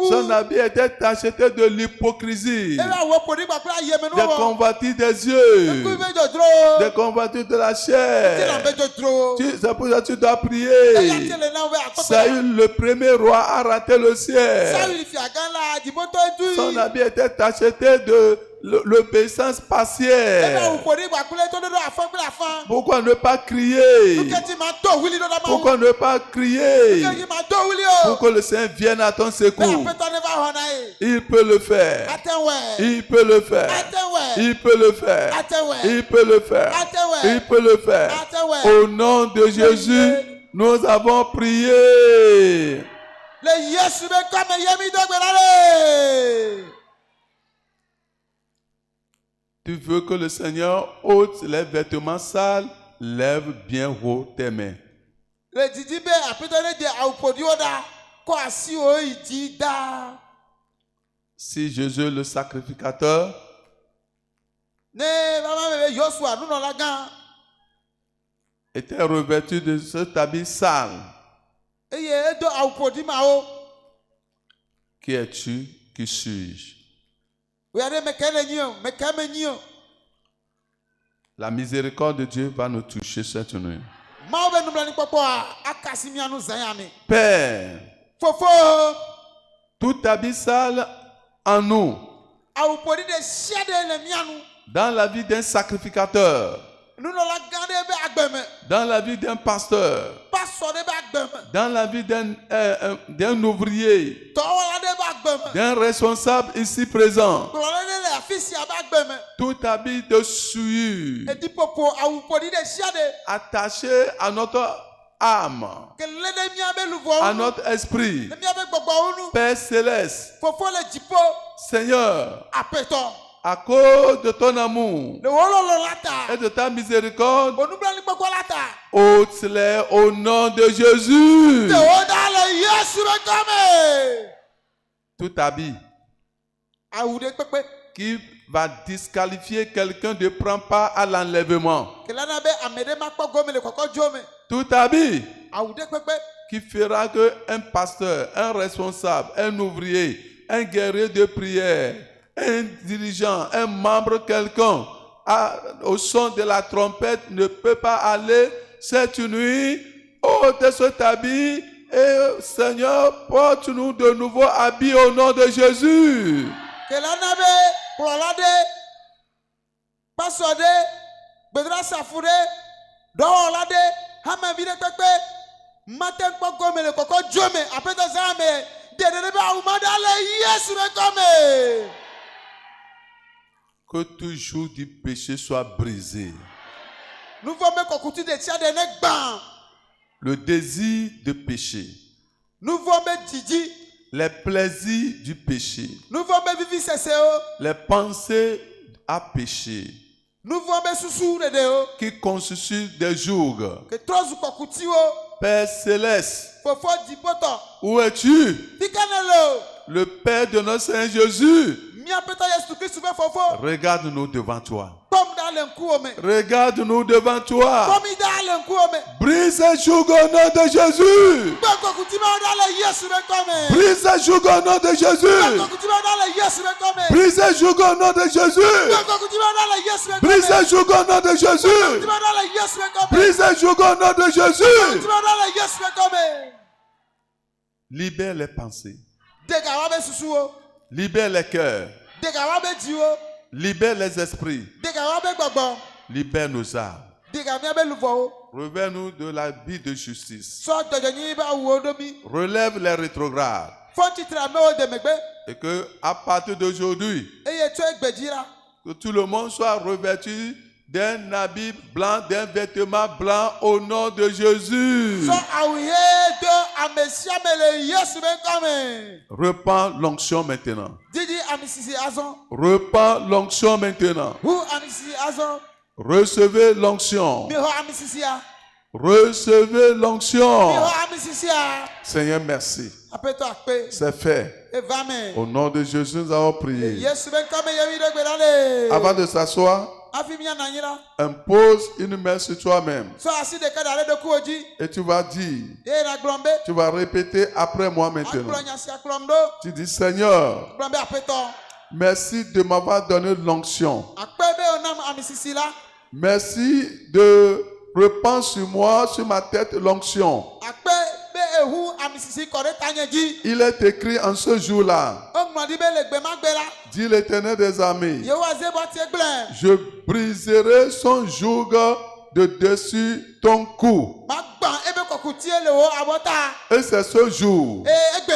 Son habit était taché de l'hypocrisie. Des convoitises des yeux. Des convoitises de la chair. C'est pour ça que tu dois prier. Saül, le premier roi, a raté le ciel. Son habit était taché de l'obéissance partielle. Pourquoi ne pas crier? Pourquoi ne pas crier? Pour que le Seigneur vienne à ton secours. Il peut le faire. Il peut le faire. Il peut le faire. Il peut le faire. Il peut le faire. Au nom de Jésus, nous avons prié. Tu veux que le Seigneur ôte les vêtements sales, lève bien haut tes mains. Si Jésus le sacrificateur était revêtu de cet habit sale, qui es-tu, qui suis-je? La miséricorde de Dieu va nous toucher cette nuit. Père, tout habit sale en nous, dans la vie d'un sacrificateur, dans la vie d'un pasteur, dans la vie d'un ouvrier, d'un responsable ici présent, tout habit de souillure attaché à notre âme, à notre esprit, Père céleste, Seigneur, à cause de ton amour et de ta miséricorde, ôte-les au nom de Jésus. Tout habit qui va disqualifier quelqu'un de prendre part à l'enlèvement. Tout habit qui fera qu'un pasteur, un responsable, un ouvrier, un guerrier de prière, un dirigeant, un membre quelconque, au son de la trompette, ne peut pas aller cette nuit. Ôte cet habit et Seigneur, porte-nous de nouveaux habits au nom de Jésus. Que tout joug du péché soit brisé. Le désir de péché, les plaisirs du péché, les pensées à péché, qui constituent des jougs Père céleste, Fofo Dipoto. où es-tu? Tikanelo. Le Père de notre Seigneur Jésus. Miapeta Yesu Christ Fofo. Regarde-nous devant toi. Comme dans l'enkuome. Regarde-nous devant toi. Comme dans l'enkuome. Brise et joue au nom de Jésus. Bako kutima dans le Yesu Bekome. Brise et joue au nom de Jésus. Bako kutima dans le Yesu Bekome. Brise et joue au nom de Jésus. Bako kutima dans le Yesu Bekome. Brise et joue au nom de Jésus. Kutima dans le Yesu Bekome. Brise et joue au nom de Jésus. Kutima dans le Yesu Bekome. Libère les pensées. Degawabe susuo. Libère les cœurs. Degawabe diwo. Libère les esprits. Degawabe gbogbo. Libère nos âmes. Degamiabe luvo. Revers-nous de la vie de justice. So dojonyi ba wodomi. Relève les rétrogrades. Fonti trame o demegbe. Et que à partir d'aujourd'hui, Eye to egbejira. que tout le monde soit revêtu d'un habit blanc, d'un vêtement blanc au nom de Jésus. So awiye do amesiamele Yesu Bekome. Reprends l'onction maintenant. Didi amisisi azon. Reprends l'onction maintenant. Hu amisisi azon. Recevez l'onction. Miho amisisi ya. Recevez l'onction. Miho amisisi ya. Seigneur, merci. Apeto akpe. C'est fait. Evame. Au nom de Jésus, nous avons prié. Yesu Bekome yewi de gbedale. Avant de s'asseoir, Afimia nanyira. impose une main sur toi-même. So asi de kadare de kuoji. Et tu vas dire, E na glombe. tu vas répéter après moi maintenant. Aklonya si aklomdo. Tu dis, Seigneur, Glombe apeto. merci de m'avoir donné l'onction. Akpebe onam amisisi la. Merci de répandre sur moi, sur ma tête, l'onction. Akpebe ehu amisisi kore tanyeji. Il est écrit en ce jour-là, Omwadi be le gbe magbela. dit l'Éternel des armées, Yewa zebo ti egblem. je briserai son joug de dessus ton cou. Magban ebe kokuti ele wo abota. Et c'est ce jour, Egbe.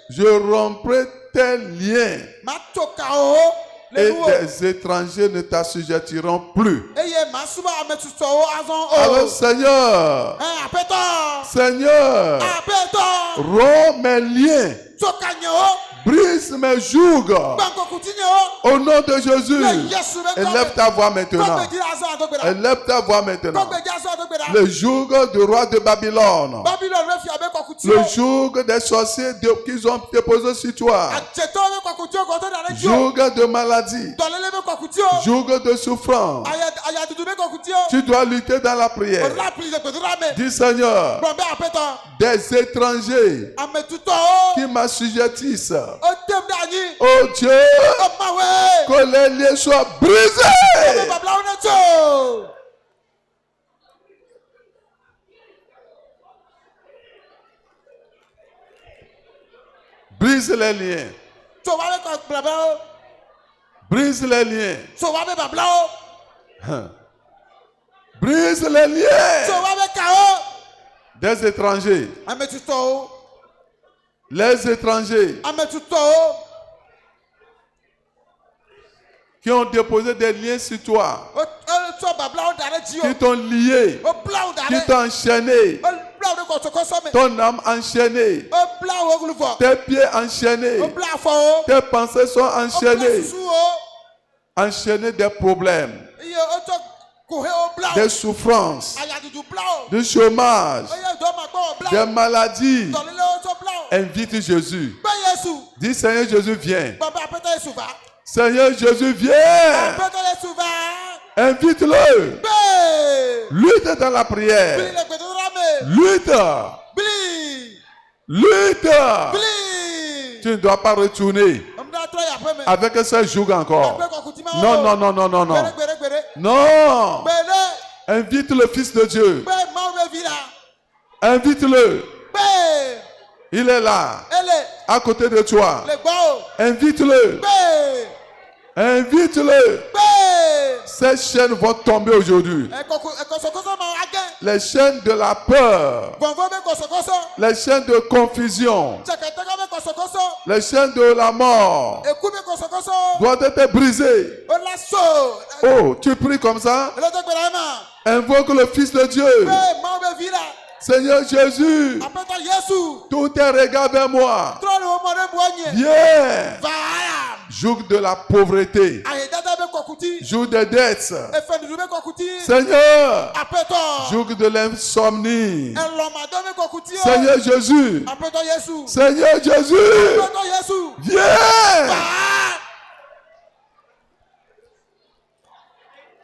je romprai tes liens Matoka o. et Le nuwo. des étrangers ne t'assujettiront plus. Eye masuba ametuto o azon o. Alors Seigneur, Apeto. Seigneur, Apeto. romps mes liens, Tokanyo o. brise mes jougs Banko kutinyo o. au nom de Jésus. Le Yesu Bekome. Élève ta voix maintenant. Kogbeji azon adogbeda. Élève ta voix maintenant. Kogbeji azon adogbeda. Le joug du roi de Babylone. Babylone refi abe kokuti Le o. joug des sorciers qu'ils ont déposé sur toi. Ajeto be kokuti o koto dare jo. Joug de maladie. Tolele be kokuti o. Joug de souffrance. Ayadudu be kokuti o. Tu dois lutter dans la prière. Ora pli de pedura me. Dis Seigneur, Glombe apeto. des étrangers Ametuto o. qui m'assujettissent. O tem danyi. Oh Dieu, O mawe. que les liens soient Ebe brisés. babla one to. Brise les liens. So wa be ko babla o. Brise les liens. So wa be babla o. Brise les liens So wa be ka o. des étrangers. Ametuto o. Les étrangers Ametuto o. qui ont déposé des liens sur toi, O so babla o dare ji o. qui t'ont lié, O bla o qui dare. t'ont enchaîné, O bla o de ko soko so me. ton âme enchaînée, O bla o gulufo. tes pieds enchaînés, O bla fo o. tes pensées sont O bla enchaînées, susu o. enchaînées des problèmes, Iye o to kuhe o bla o. des souffrances, Ayadudu bla o. du chômage, Oye do ma gbo o bla des o. maladies. Tolele o to bla o. Invite Jésus. Be Yesu. Dis Seigneur Jésus, viens. Baba apeto Yesu va. Seigneur Jésus, viens. Apeto Yesu va. Invite-le. Be. Lutte dans la Bili prière. le pedura me. Lutte. Bili. Lutte. Bili. Tu ne dois pas retourner Omda tro ya pe me. avec ce joug encore. Ape ko kutima o. Non, non, non, non, non, non. Gbere gbere gbere. Non. Bele. Invite le Fils de Dieu. Be ma o be vila. Invite-le. Be. Il est là, Ele. à côté de toi. Le gbo o. Invite-le. Be. Invite-le. Be. Ces chaînes vont tomber aujourd'hui. Eko sokoso ma again. Les chaînes de la peur. Bongo be ko sokoso. Les chaînes de confusion. Cheketeka be ko sokoso. Les chaînes de la mort Eku be ko sokoso. doivent être brisées. O la so. Oh, tu pries comme ça? Ele to gbere ma. Invoque le Fils de Dieu. Be ma o be vila. Seigneur Jésus, Apeto Yesu. tous tes regards vers moi. Tro le o mo re bu onye. Viens. Va. Joug de la pauvreté. Ayedada be kokuti. Joug des dettes. Efendu be kokuti. Seigneur, Apeto. joug de l'insomnie. Elomado be kokuti. Seigneur Jésus. Apeto Yesu. Seigneur Jésus. Apeto Yesu. Viens. Ba.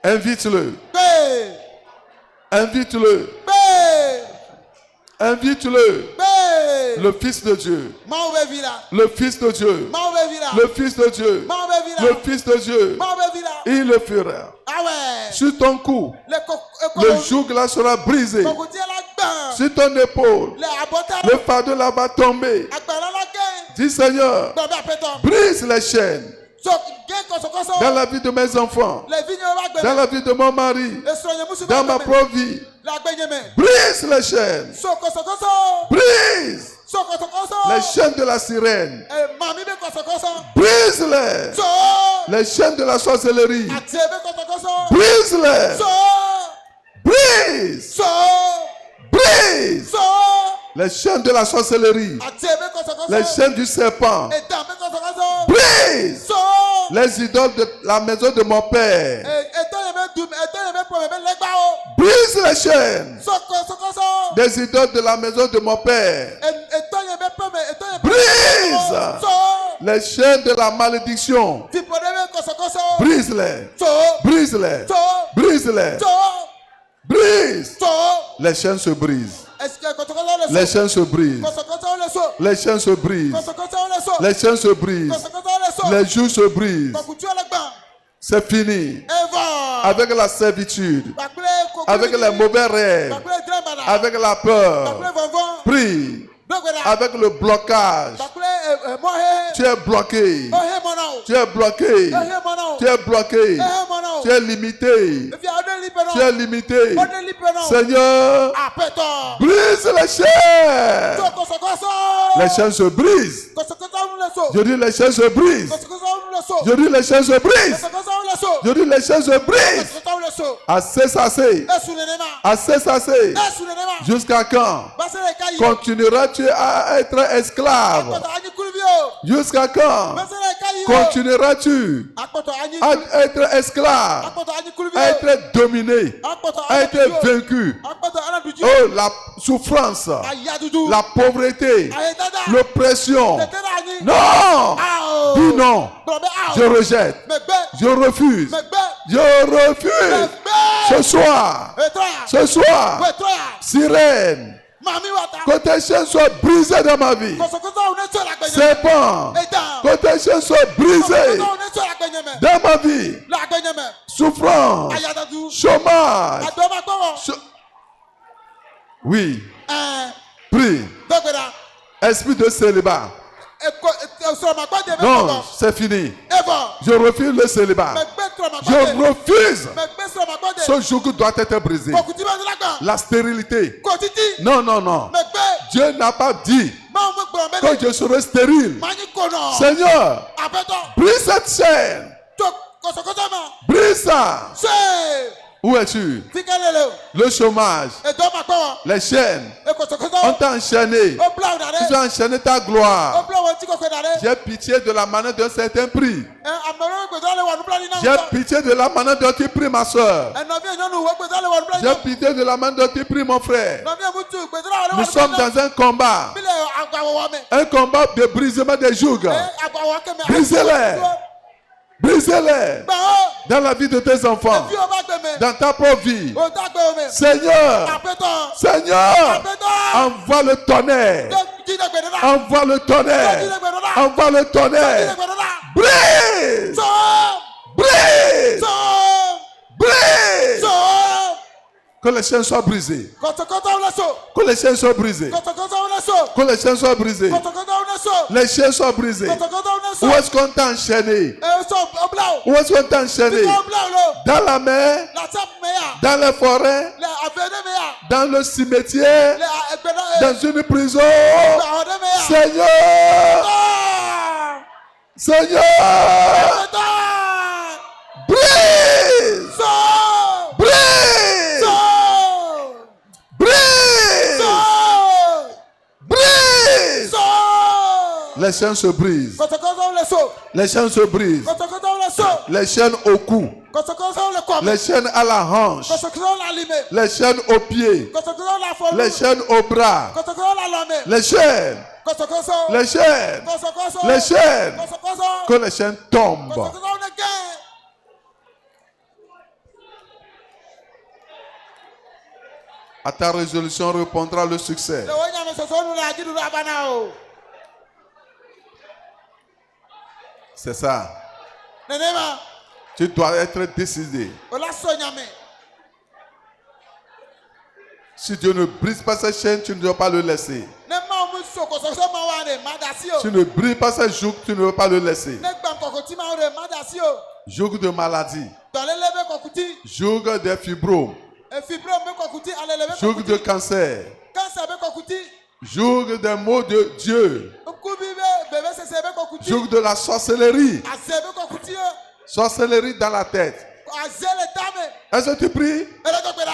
Invite-le. Be. Invite-le. Be. Invite-le. Be. Le Fils de Dieu. Mau be vila. Le Fils de Dieu. Mau be vila. Le Fils de Dieu. Mau be vila. Le Fils de Dieu. Mau be vila. Il le fera. Ah ouais. Sur ton cou, le joug là sera brisé. Kokuti la gban. Sur ton épaule, Le abota. le fardeau là va tomber. Agbara la gen. Dis Seigneur, Baba apeto. brise les chaînes So gen kosokoso. dans la vie de mes enfants, Le vigno va dans gbe. la vie de mon mari, Esronye musu dans ba ma gbe. propre vie. La gbenyeme. Brise les chaînes. So kosokoso. Brise So kosokoso. les chaînes de la sirène. Mami be kosokoso. Brise-les. So. Les chaînes de la sorcellerie. Ate be kosokoso. Brise-les. So. Brise. So. Brise. So. Les chaînes de la sorcellerie. Ate be kosokoso. Les chaînes du serpent. Edan be kosokoso. Brise. So. Les idoles de la maison de mon père. Edan yeme dum. Edan yeme po yeme legba o. Brise les chaînes So kosokoso. des idoles de la maison de mon père. Edan yeme po me. Edan yeme. Brise So. les chaînes de la malédiction. Tipo deme kosokoso. Brise-les. So. Brise-les. So. Brise-les. So. Brise. So. Les chaînes se brisent. Est-ce que kosokoso le so? Les chaînes se brisent. Kosokoso le so. Les chaînes se brisent. Kosokoso le so. Les chaînes se brisent. Kosokoso le so. Les joues se brisent. Kokutu le gban. C'est fini. Eva. Avec la servitude. Bakule kokuli. Avec les mauvais rêves. Bakule drembana. Avec la peur. Bakule vonvon. Prie. Dokweda. Avec le blocage. Bakule mohe. Tu es bloqué. Ohe monao. Tu es bloqué. Ohe monao. Tu es bloqué. Ohe monao. Tu es limité. If you are lipe Tu es no. limité. Ode lipe no. Seigneur, Apeto. brise les chaînes. So kosokoso. Les chaînes se brisent. Kosokoso le so. Je dis les chaînes se brisent. Kosokoso le so. Je dis les chaînes se brisent. Kosokoso le so. Je dis les chaînes se brisent. Kosokoso le so. Assez, assez. Esu le nema. Assez, assez. Esu le nema. Jusqu'à quand Basere kai. continueras-tu à être esclave? Akpoto anyi kulvio. Jusqu'à quand Basere kai. continueras-tu Akpoto anyi. à être esclave? Akpoto anyi kulvio. À être dominé? Akpoto À être anyi. vaincu? Akpoto anaduji. Oh, la souffrance, Ayadudu. la pauvreté, Ayedada. l'oppression. Tetera anyi. Non! Ao. Dis non. Probe ao. Je rejette. Megbe. Je refuse. Megbe. Je refuse. Megbe. Ce soir. Etroya. Ce soir. Etroya. Sirène. Mami wata. Que tes chaînes soient brisées dans ma vie. Kosokoso une so la gbenyeme. Serpent. Edan. Que tes chaînes soient brisées Kosokoso une so la gbenyeme. dans ma vie. La gbenyeme. Souffrance. Ayadadu. Chômage. Adoma gbowo. Oui. Eh. Prie. Dogbeda. Esprit de célibat. Eko so ma gbade me Non, gbogbo. c'est fini. Eva. Je refuse le célibat. Megbe so ma Je gbade. refuse. Megbe so ma gbade. Ce joug doit être brisé. Kokuti ba nlagba. La stérilité. Kotiti. Non, non, non. Megbe. Dieu n'a pas dit Ma mo gboro que mele. je serai stérile. Mani kono. Seigneur, Apeto. brise cette chaîne. To kosokoso ma. Brise ça. Se. Où es-tu? Fikelele. Le chômage, Edoma gbowo. les chaînes. Ekosokoso. On t'a enchaîné. O bla Tu udare. as enchaîné ta O gloire. bla won ti ko dare. J'ai pitié de la manière d'un certain prix. Amero gbedale wa nubla ni na. J'ai pitié de la manière dont tu pries ma soeur. Eno bi enyonu wo gbedale wa nubla ni. J'ai pitié de la manière dont tu pries mon frère. No bi emutu gbedale wa Nous sommes dans un combat. Bile agbawo wa me. Un combat de brisement des jougs. Agbawo keme. Brisez-les. Brisez-les Ba o. dans la vie de tes enfants. Fi o ba gbe me. Dans ta propre vie. O ta gbe o me. Seigneur, Apeto. Seigneur, Apeto. envoie le tonnerre. Jide gbedala. Envoie le Jide tonnerre. gbedala. Envoie le Jide tonnerre. gbedala. Brise. So. Brise. So. Brise. So. Que les chaînes soient brisées. Kosokoso le so. Que les chaînes soient brisées. Kosokoso le so. Que les chaînes soient brisées. Kosokoso le so. Les chaînes soient brisées. Kosokoso le so. Où est-ce qu'on t'a enchaîné? So obla o. Où est-ce qu'on t'a enchaîné? Obla o lo. Dans la mer, La tap me ya. dans les forêts, Le avene me ya. dans le cimetière, Le egbena. dans une prison. La ode me ya. Seigneur, Ah! Seigneur, Apeto. brise, So. brise, So. brise, So. brise. So. Les chaînes se brisent. Kosokoso le so. Les chaînes se brisent. Kɔtɔkɔtɔw le so. Les chaînes au cou. Kɔtɔkɔtɔw le kɔme. Les chaînes à la hanche. Kɔtɔkɔtɔw le alime. Les chaînes aux pieds. Kɔtɔkɔtɔw le afɔnu. Les chaînes aux bras. Kɔtɔkɔtɔw le alɔme. Les chaînes. Kɔtɔkɔtɔw. Les chaînes. Kɔtɔkɔtɔw. Les chaînes. Kɔtɔkɔtɔw. Que les chaînes tombent. Kɔtɔkɔtɔw ne gɛn. À ta résolution répondra le succès. Le wo nyame soso nu le adziɖuɖu abana o. C'est ça. Nenema. Tu dois être décidé. O la so nyame. Si Dieu ne brise pas ces chaînes, tu ne dois pas le laisser. Ne ma mu so kɔsɔsɔ ma wa de ma da si o. Tu ne brises pas ces jougs, tu ne dois pas le laisser. Ne gbam kɔkɔti ma wo de ma da si o. Joug de maladie. Dɔlele be kɔkuti. Joug des fibromes. Efibro be kɔkuti. Alele be Joug de kɔkuti. cancer. Cancer be kɔkuti. Joug des mots de Dieu. Nkubi be bebe sese be kɔkuti. Joug de la sorcellerie. Aze be kɔkuti o. Sorcellerie dans la tête. Aze le dame. Est-ce que tu pries? Ele tɔ gbe da.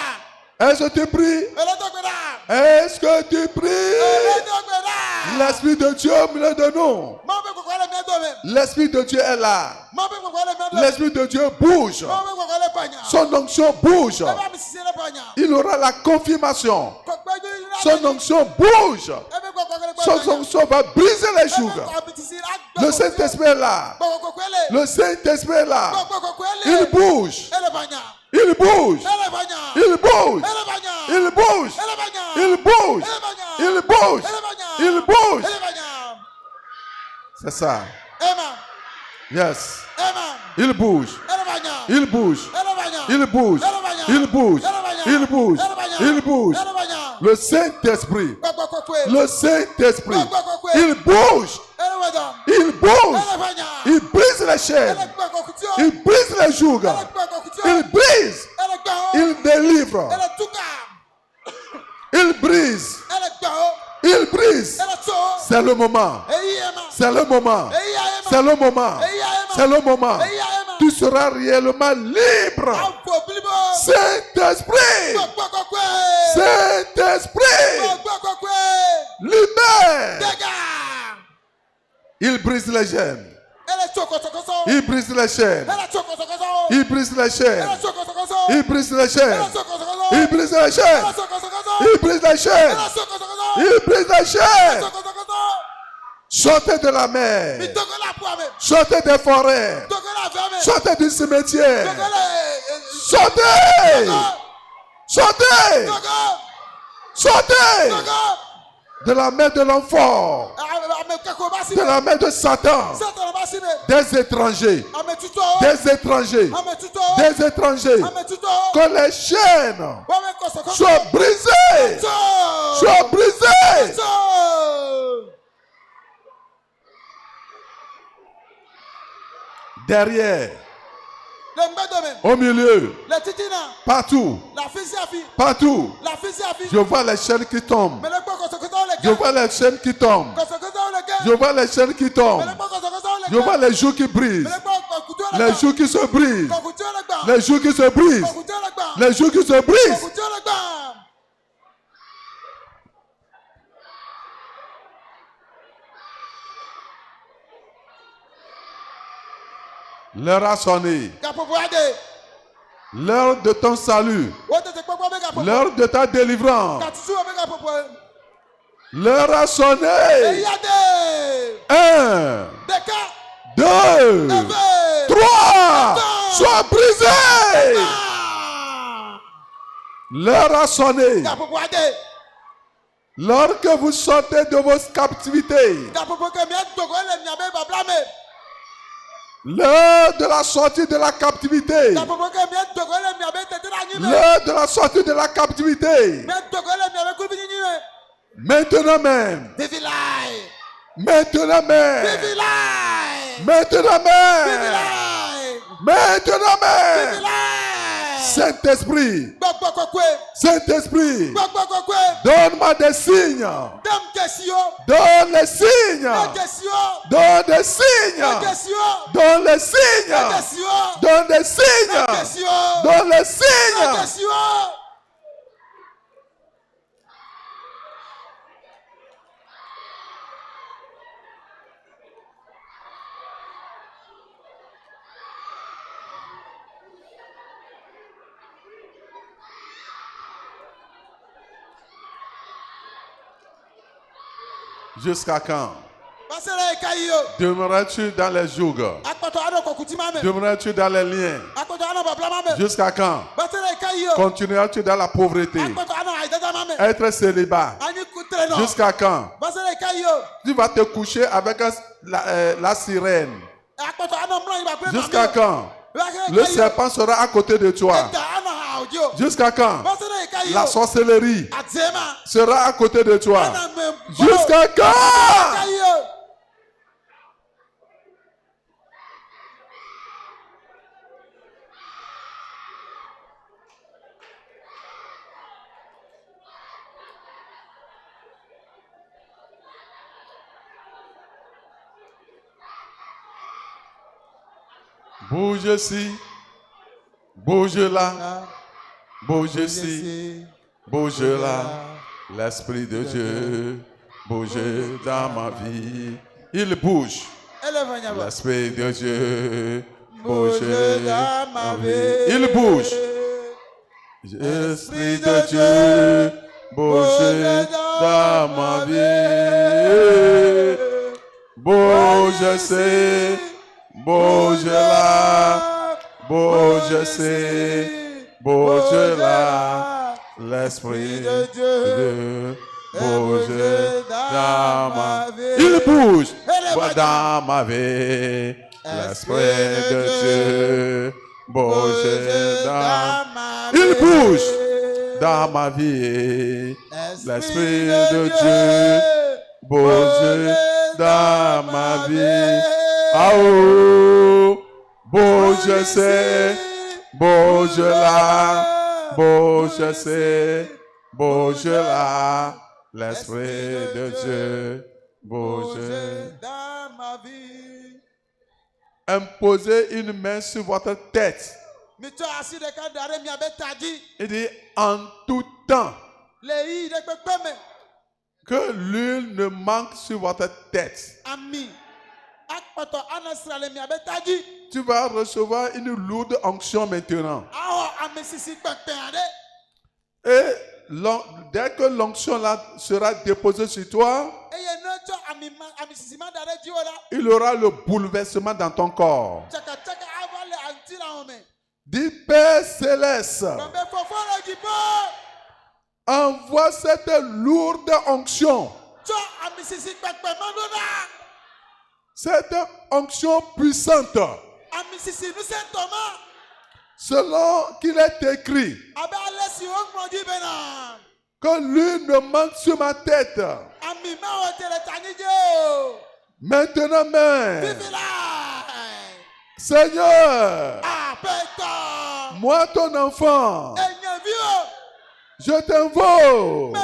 Est-ce que tu pries? Ele tɔ gbe da. Est-ce que tu Ele pries? tɔ gbe da. L'Esprit de Dieu me le donne. Mawu be kɔkɔ le mia dome. L'Esprit de Dieu est là. Mawu be kɔkɔ le mia dome. L'Esprit de Dieu bouge. Mawu be kɔkɔ le panya. Son onction bouge. Eba mi sise le panya. Il aura la confirmation. Kɔkpɛju yi la. Son onction bouge. Ebe kɔkɔ le Son panya. onction va briser les jougs. Ebe kɔ bitisi la. Le Saint-Esprit est là. Kɔkɔkɔkɔele. Le Saint-Esprit est là. Kɔkɔkɔkɔele. Il bouge. Ele panya. Il bouge. Ele panya. Il bouge. Ele panya. Il bouge. Ele panya. Il bouge. Ele panya. Il bouge. Ele panya. Il bouge. Ele panya. C'est ça. Ema. Yes. Ema. Il bouge. Ele panya. Il bouge. Ele panya. Il bouge. Ele panya. Il bouge. Ele panya. Il bouge. Ele panya. Il bouge. Ele panya. Le Saint-Esprit. Kɔkɔkɔkɔe. Le Saint-Esprit. Kɔkɔkɔkɔe. Il bouge. Ele wɛdɔn. Il bouge. Ele panya. Il brise les chaînes. Ele kɔkɔkuti o. Il brise les jougs. Ele kɔkɔkuti o. Il brise. Ele gbɛ o. Il délivre. Ele tuka. Il brise. Ele gbɛ o. Il brise. Ele so. C'est le moment. Eyi ema. C'est le moment. Eyi ya ema. C'est le moment. Eyi ya ema. C'est le moment. Eyi ya ema. Tu seras réellement libre. Afɔ bilibo. Saint-Esprit. Kɔkɔkɔkɔe. Saint-Esprit. Kɔkɔkɔkɔe. Libère. Dega. Il brise les chaînes. Ele tso kɔsɔkɔsɔ. Il brise les chaînes. Ele tso kɔsɔkɔsɔ. Il brise les chaînes. Ele tso kɔsɔkɔsɔ. Il brise les chaînes. Ele tso kɔsɔkɔsɔ. Il brise les chaînes. Ele tso kɔsɔkɔsɔ. Il brise les chaînes. Ele tso kɔsɔkɔsɔ. Il brise les Ele chaînes. tso kɔsɔkɔsɔ. Sortez de la Mi mer. dogo la poame. Sortez des forêts. Dogo la fɛn Sortez du cimetière. Dogo la. Sortez. Sortez. Dogo. Sortez Dogo. de la main de l'enfant. Ame kako ba si De me. la main de Satan. Satan ba si me. Des étrangers. Ame tuto o. Des étrangers. Ame tuto o. Des étrangers. Ame tuto o. Que les chaînes Wame kɔsɔkɔsɔ. soient brisées. Tso. Soient brisées. Tso. Derrière, Le mbɛdɔme. au milieu, Le titina. partout, La fisi afi. partout. La fisi afi. Je vois les chaînes qui tombent. Mele gbɔ kɔsɔkɔsɔ le Je gɛ. vois les chaînes qui tombent. Kɔsɔkɔsɔ le gɛ. Je vois les chaînes qui Mele tombent. gbɔ kɔsɔkɔsɔ le Je vois gɛ. les joues qui brisent. Mele gbɔ kɔkutu le Les gba. joues qui se brisent. Kɔkutu le gba. Les joues qui se brisent. Kɔkutu le gba. Les joues qui se brisent. Kɔkutu le gba. L'heure a sonné. Gapopo ade. L'heure de ton salut. Wo tete kpɔkpɔ be gapopo. L'heure de ta délivrance. Katutu wo be gapopo. L'heure a sonné. Eyi ade. 1, Deka. 2, Eve. 3. Sois brisé. Ah. L'heure a sonné. Gapopo ade. Lorsque vous sortez de vos captivités. Gapopo ke mi dogo le miabe babla me. L'heure de la sortie de la captivité. Gapopo ke mi dogo le miabe tete na nyi me. L'heure de la sortie de la captivité. Mi dogo le miabe kubi nyi me. Maintenant même. Vivi lai. Maintenant même. Vivi lai. Maintenant Vivi même. lai. Maintenant Vivi même. lai. Saint-Esprit. Gbɔgbɔ kɔkɔe. Saint-Esprit. Gbɔgbɔ kɔkɔe. Donne-moi des signes. Dem kesi o. Donne les signes. Ne kesi o. Donne des Ne signes. kesi o. Donne les Ne signes. kesi o. Donne des Ne signes. kesi o. Donne les Ne signes. kesi o. Jusqu'à quand Basere ekayi o. demeureras-tu dans les jougs? Akpɔtɔ ano kɔkuti ma me. Demeureras-tu dans les liens? Akpɔtɔ ano babla ma me. Jusqu'à quand Basere ekayi o. continueras-tu dans la pauvreté? Akpɔtɔ ano aidada ma me. Être célibat? Anyi kutere no. Jusqu'à quand Basere ekayi o. tu vas te coucher avec la sirène? Akpɔtɔ ano mlɔ yi ba kure ma me. Jusqu'à quand le serpent sera à côté de toi? Eta ano ha oji o. Jusqu'à quand Basere ekayi o. la sorcellerie Adzema. sera à côté de toi? Ana me. Jusqu'à quand? Ekayi o. Bouge ici, bouge là, bouge ici, bouge là. L'Esprit de Dieu bouge dans ma vie. Il bouge. L'Esprit de Dieu bouge dans ma vie. Il bouge. L'Esprit de Dieu bouge dans ma vie. Bouge ici. Bouge là, bouge ici, bouge là, l'Esprit de Dieu bouge dans ma vie. Il bouge dans ma vie, l'Esprit de Dieu bouge dans ma vie. Il bouge dans ma vie, l'Esprit de Dieu bouge dans ma vie. Ah oh, bouge ici, bouge là, bouge ici, bouge là, l'Esprit de Dieu bouge dans ma vie. Imposez une main sur votre tête. Il dit en tout temps que l'huile ne manque sur votre tête. Tu vas recevoir une lourde onction maintenant. Et dès que l'onction là sera déposée sur toi, il y aura le bouleversement dans ton corps. Dis Père Céleste, envoie cette lourde onction. Cette onction puissante, selon qu'il est écrit, que l'huile ne manque sur ma tête. Maintenant même, Seigneur, moi ton enfant, je t'invoque,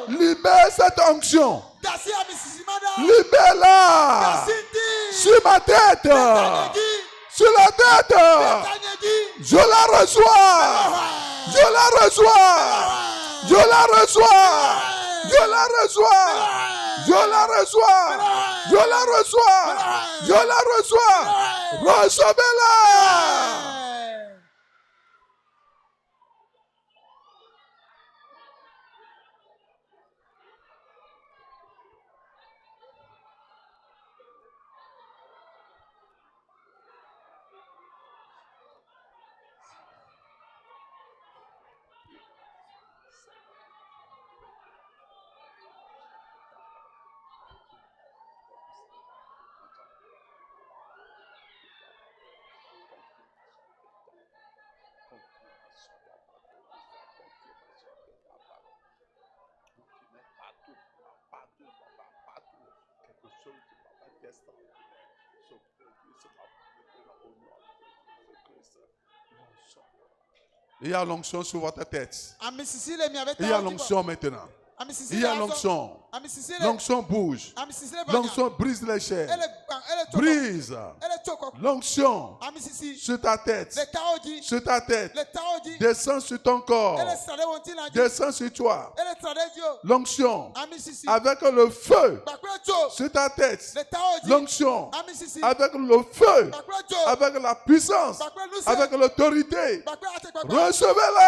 libère cette onction, libère-la sur ma tête, sur la tête, je la reçois, je la reçois, je la reçois, je la reçois, je la reçois, je la reçois, je la reçois, recevez-la. Il y a l'onction sur votre tête. Il y a l'onction maintenant. Il y a l'onction. L'onction bouge. L'onction brise les chaînes. Brise. L'onction sur ta tête. Sur ta tête. Descend sur ton corps. Descend sur toi. L'onction avec le feu sur ta tête. L'onction avec le feu, avec la puissance, avec l'autorité. Recevez-la.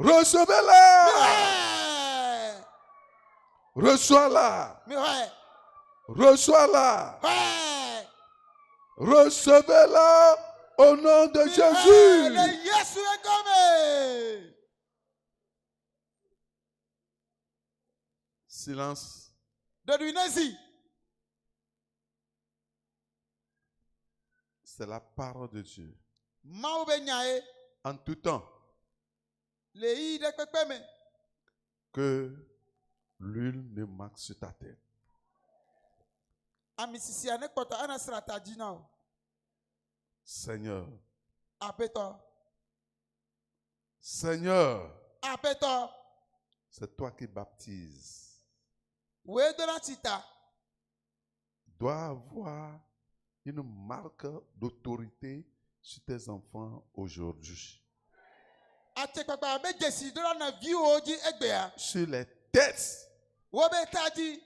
Recevez-la. Ouais. Reçois-la. Mais ouais. Reçois-la. Ouais. Recevez-la au nom de Jésus. Le Yesu est comme. Silence. De l'Unésie. C'est la parole de Dieu. Mao benyae. En tout temps, Le i de kpekpeme. que l'huile ne manque sur ta tête. Amisisi ane kpoto ana srata dina. Seigneur, Apeto. Seigneur, Apeto. c'est toi qui baptises. We de la tita. Doit avoir une marque d'autorité sur tes enfants aujourd'hui. Ate kpekpe be jesi de la na vi oji egbea. Sur les têtes. Wo be taji.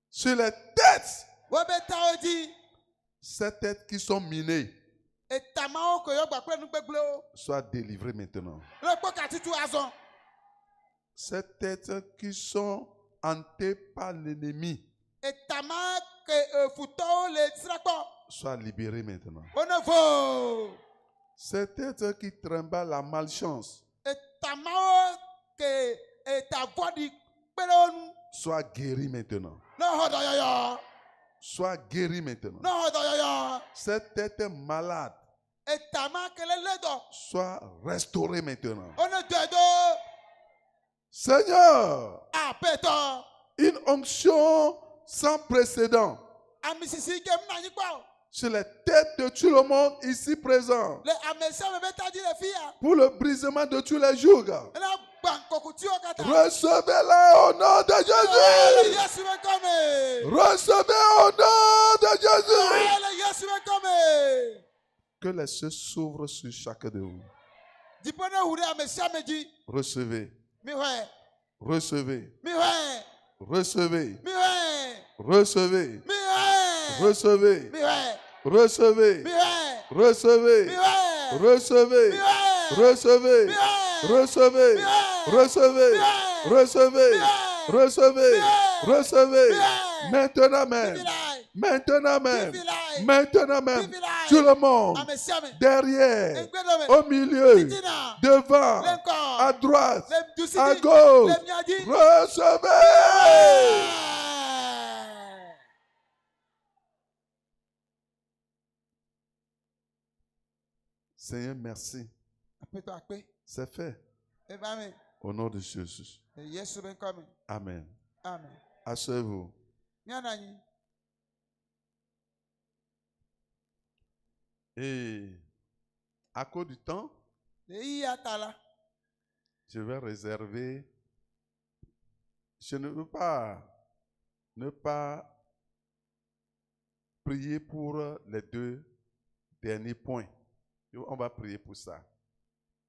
Sur les têtes. Wo be taoji. Ces têtes qui sont minées. Et tamao ko yo gba pe nu gbegble o. Soient délivrées maintenant. Le po ka titu azon. Ces têtes qui sont hantées par l'ennemi. Et tama ke futo le srapo. Soient libérées maintenant. Onovo. Ces têtes qui trimballent la malchance. Et tamao ke ta vodi pelonu. Soient guéries maintenant. No hodo yo. Soient guéries maintenant. No hodo yo. Ces têtes malades. Et tama ke le ledo. Soient restaurées maintenant. Ono dedo. Seigneur, Apeto. une onction sans précédent Amisisi ke mna yi pa. sur les têtes de tout le monde ici présent Le amesa me betaji le fia. pour le brisement de tous les jours. La banko ti o kata. Recevez-la au nom de Le Jésus. Yesu me come. Recevez au nom de Jésus. Le Yesu me come. Que les cieux s'ouvrent sur chacun de vous. Dipona hure amesa meji. Recevez, Mi hwe. recevez, Mi hwe. recevez, Mi hwe. recevez, Mi hwe. recevez, Mi hwe. recevez, Mi hwe. recevez, Mi hwe. recevez, Mi hwe. recevez, Mi hwe. recevez, Mi hwe. recevez, Mi hwe. recevez, Mi hwe. recevez, Mi hwe. recevez. Mi hwe. Maintenant même, Bibilai. maintenant même, Bibilai. maintenant même, Bibilai. tout le monde, Amesa me. derrière, Engbedo me. au milieu, Titina. devant, Lenko. à droite, Le dusidi. à gauche, Le miadi. recevez. Seigneur, merci. Apeto akpe. C'est fait. Eva me. Au nom de Jésus. Le Yesu me come. Amen. Amen. Asseyez-vous. Miananyi. Et à cause du temps, Le iya tala. je vais réserver. Je ne veux pas ne pas prier pour les deux derniers points. On va prier pour ça.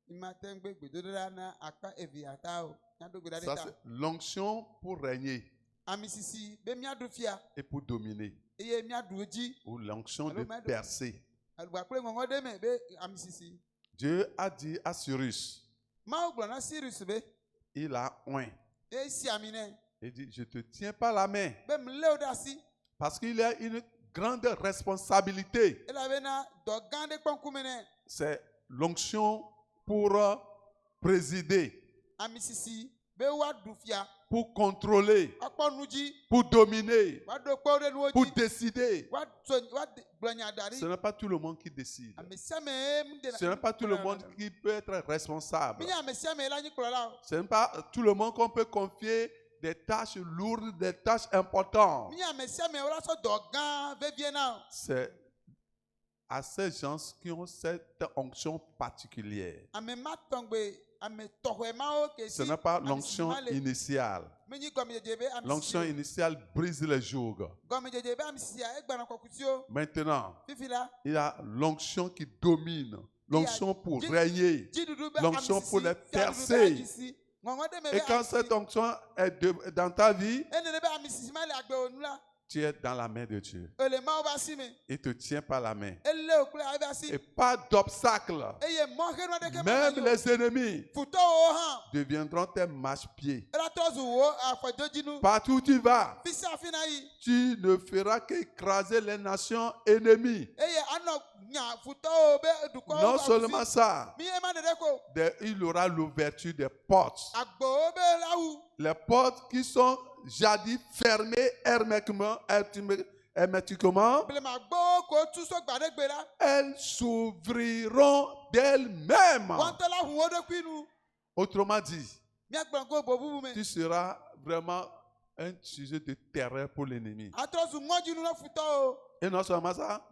Imatengbe gbedodora na akpa evi atao. Nyado Ça, gbedadeta. c'est l'onction pour régner Amisisi be miadu fia. et pour dominer. Eye miadu oji. Ou l'onction de Allô, madame. percer. Alugba ngongo de me be amisisi. Dieu a dit à Cyrus, Ma ogbo na Sirius be. il a oint. E si amine. Il dit, je ne te tiens pas la main. Be mle odasi. Parce qu'il y a une grande responsabilité. Ela be na do gande kponkumene. C'est l'onction pour présider, Amisisi be wa du fia. pour contrôler, Okpo nuji. pour dominer, Wa do kpo de nu pour oji. décider. Wa blonya dari. Ce n'est pas tout le monde qui décide. Amesia me mde. Ce n'est pas tout le monde qui peut être responsable. Minya amesia me la nyi klola. Ce n'est pas tout le monde qu'on peut confier des tâches lourdes, des tâches importantes. Minya amesia me ora so do gan ve vie na. C'est à ces gens qui ont cette onction particulière. Ame matongbe ame tohwe mao ke Ce si. n'est pas l'onction initiale. Minyi gomi jejebe amisi. L'onction initiale brise les jougs. Gomi jejebe amisi ya egbana kokutio. Maintenant, Fifila. il y a l'onction qui domine, l'onction pour régner, Jidudu be l'onction amisi, pour les fiadudu be percer. ajisi. Ngongo de me Et be quand amisi. cette onction est dans ta vie, Ene be amisi mali agbe onula. tu es dans la main de Dieu. Ele mao ba sime. Il ne te tient pas la main. Ele Et pas d'obstacle. Même les ennemis deviendront tes marchepieds. Partout où tu vas, tu ne feras qu'écraser les nations ennemies. Non seulement ça, il aura l'ouverture des portes. Les portes qui sont jadis fermées hermétiquement, elles s'ouvriront d'elles-mêmes. Autrement dit, tu seras vraiment un sujet de terreur pour l'ennemi. Et non seulement ça,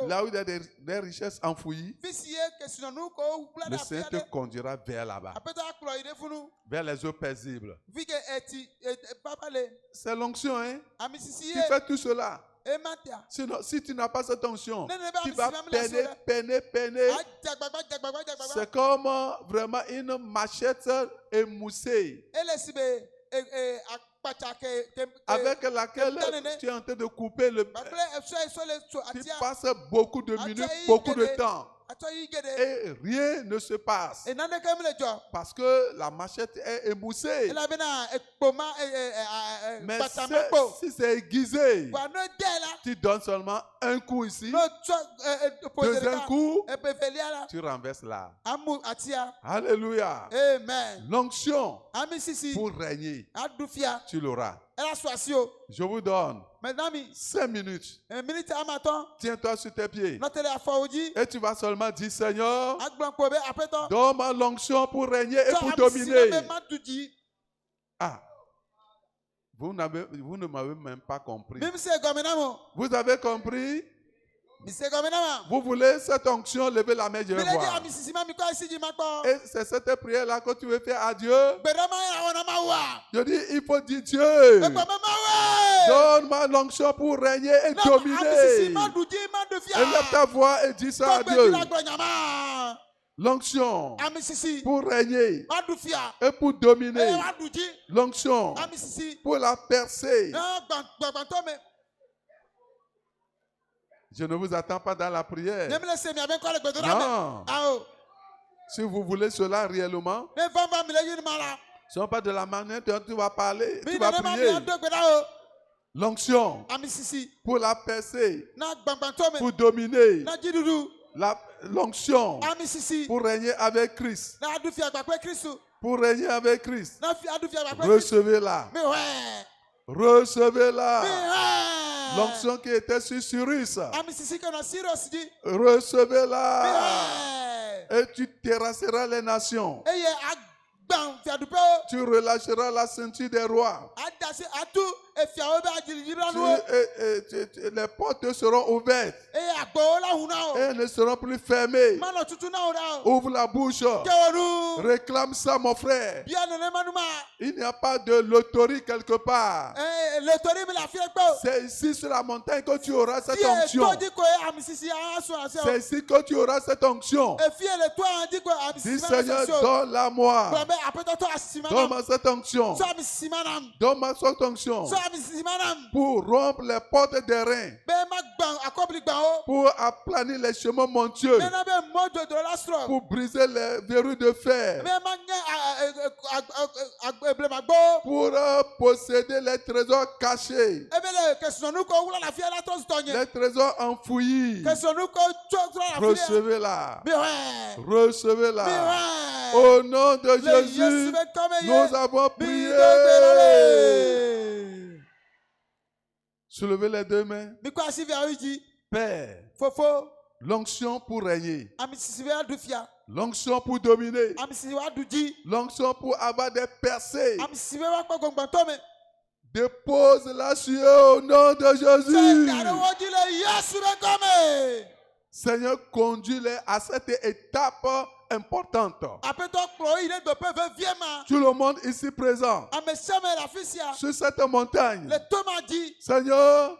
là où il y a des richesses enfouies, le Seigneur te conduira vers là-bas, vers les eaux paisibles. C'est l'onction, hein? Tu fais tout cela. Sinon, si tu n'as pas cette onction, tu vas peiner. C'est comme vraiment une machette émoussée avec laquelle tu es en train de couper le... Tu passes beaucoup de minutes, beaucoup de temps. Et rien ne se passe. Parce que la machette est émoussée. Mais si c'est aiguisé, tu donnes seulement un coup ici, deuxième coup, tu renverses là. Alléluia. L'onction pour régner, tu l'auras. Je vous donne 5 minutes. Tiens-toi sur tes pieds. Et tu vas seulement dire, Seigneur, donne-moi l'onction pour régner et pour dominer. Ah, vous ne m'avez même pas compris. Vous avez compris? Vous voulez cette onction, levez la main, je vais voir. Et c'est cette prière-là que tu veux faire à Dieu. Je dis, il faut dire Dieu, donne-moi l'onction pour régner et dominer. Élève ta voix et dis ça à Dieu. L'onction pour régner et pour dominer. L'onction pour la percer. Je ne vous attends pas dans la prière. Non. Si vous voulez cela réellement, ce n'est pas de la manière dont tu vas parler, tu vas prier. L'onction pour la percer, pour dominer. L'onction pour régner avec Christ. Pour régner avec Christ. Recevez-la. Recevez-la. L'onction qui était sur Cyrus. Recevez-la. Et tu terrasseras les nations. Tu relâcheras la ceinture des rois. Les portes seront ouvertes. Et elles ne seront plus fermées. Ouvre la bouche. Réclame ça, mon frère. Il n'y a pas de loterie quelque part. C'est ici sur la montagne que tu auras cette onction. C'est ici que tu auras cette onction. Dis, Seigneur, donne-la moi. Donne-moi cette onction. Donne-moi cette onction. Pour rompre les portes des reins. Pour aplanir les chemins montueux. Pour briser les verrous de fer. Pour posséder les trésors cachés. Les trésors enfouis. Recevez-la. Recevez-la. Au nom de Jésus, nous avons prié. Soulevez les deux mains. Père, l'onction pour régner. L'onction pour dominer. L'onction pour avoir des percées. Dépose-la sur eux au nom de Jésus. Seigneur, conduis-les à cette étape importante. Tout le monde ici présent sur cette montagne, Seigneur,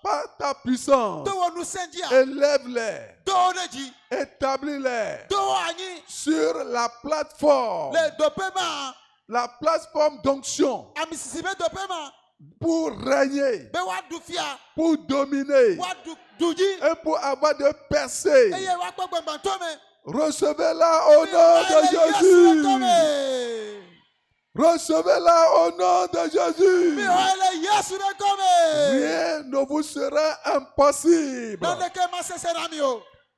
par ta puissance, élève-les, établis-les sur la plateforme d'onction pour régner, pour dominer, Dudji. Et pour avoir de percées, Eye wa gbọ́ gbọ̀ngbọ̀n mi. recevez-la au nom de Jésus. Recevez-la au nom de Jésus. Rien ne vous sera impossible.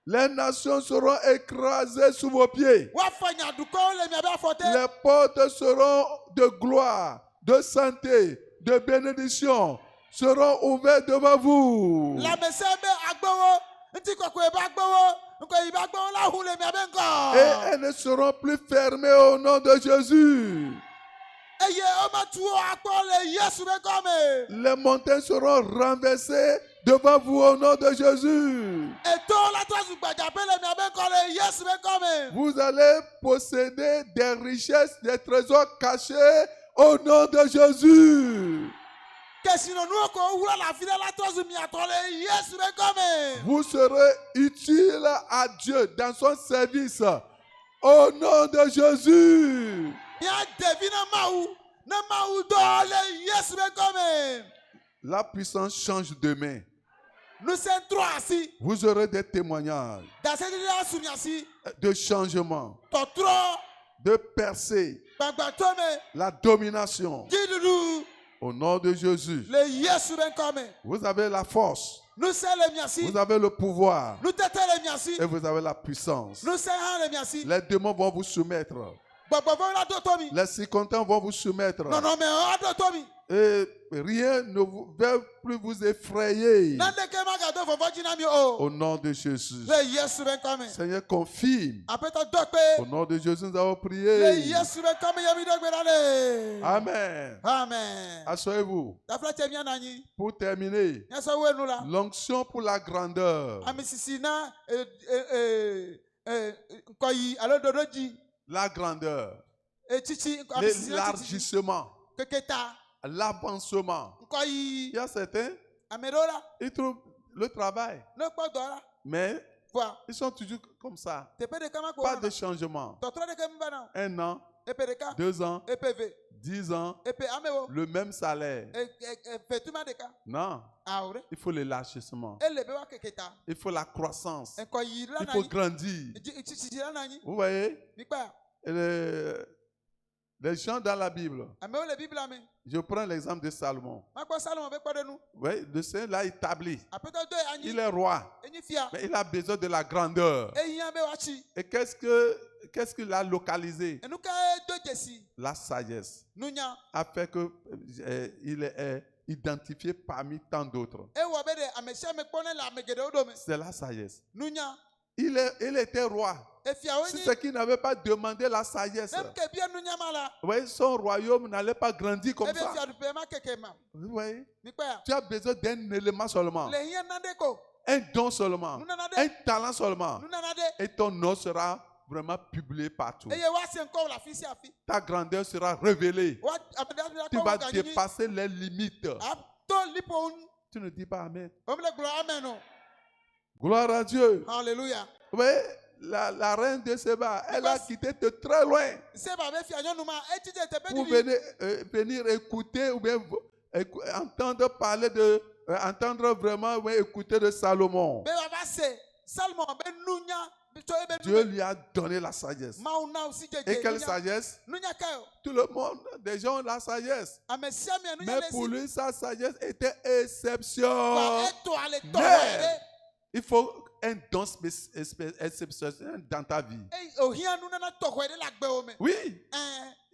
Les nations seront écrasées sous vos pieds. Les portes seront de gloire, de santé, de bénédiction seront ouvertes devant vous. Et elles ne seront plus fermées au nom de Jésus. Les montagnes seront renversées devant vous au nom de Jésus. Vous allez posséder des richesses, des trésors cachés au nom de Jésus. Vous serez utile à Dieu dans son service au nom de Jésus. La puissance change de main. Vous aurez des témoignages de changement, de percée, la domination. Au nom de Jésus, vous avez la force, vous avez le pouvoir et vous avez la puissance. Les démons vont vous soumettre. Les circonstants vont vous soumettre. Et rien ne va plus vous effrayer. Au nom de Jésus. Seigneur, confirme. Au nom de Jésus, nous avons prié. Amen. Asseyez-vous. Pour terminer, l'onction pour la grandeur. La grandeur. L'élargissement. L'avancement. Il y a certains, ils trouvent le travail. Mais ils sont toujours comme ça. Pas de changement. 1 an, 2 ans, 10 ans, le même salaire. Non. Il faut l'élargissement. Il faut la croissance. Il faut grandir. Vous voyez? Les gens dans la Bible. Je prends l'exemple de Salomon. Oui, le Seigneur l'a établi. Il est roi. Mais il a besoin de la grandeur. Et qu'est-ce qu'il a localisé? La sagesse. A fait qu'il est identifié parmi tant d'autres. C'est la sagesse. Il était roi. Si c'est qu'il n'avait pas demandé la sagesse, voyez, son royaume n'allait pas grandir comme ça. Vous voyez? Tu as besoin d'un élément seulement, un don seulement, un talent seulement, et ton nom sera vraiment publié partout. Ta grandeur sera révélée. Tu vas dépasser les limites. Tu ne dis pas Amen. Gloire à Dieu. Alléluia. Vous voyez, la reine de Séba, elle a quitté de très loin pour venir écouter ou bien entendre parler entendre vraiment écouter de Salomon. Dieu lui a donné la sagesse. Et quelle sagesse? Tout le monde, des gens ont la sagesse. Mais pour lui, sa sagesse était exceptionnelle. Il faut un don exceptionnel dans ta vie. Oui.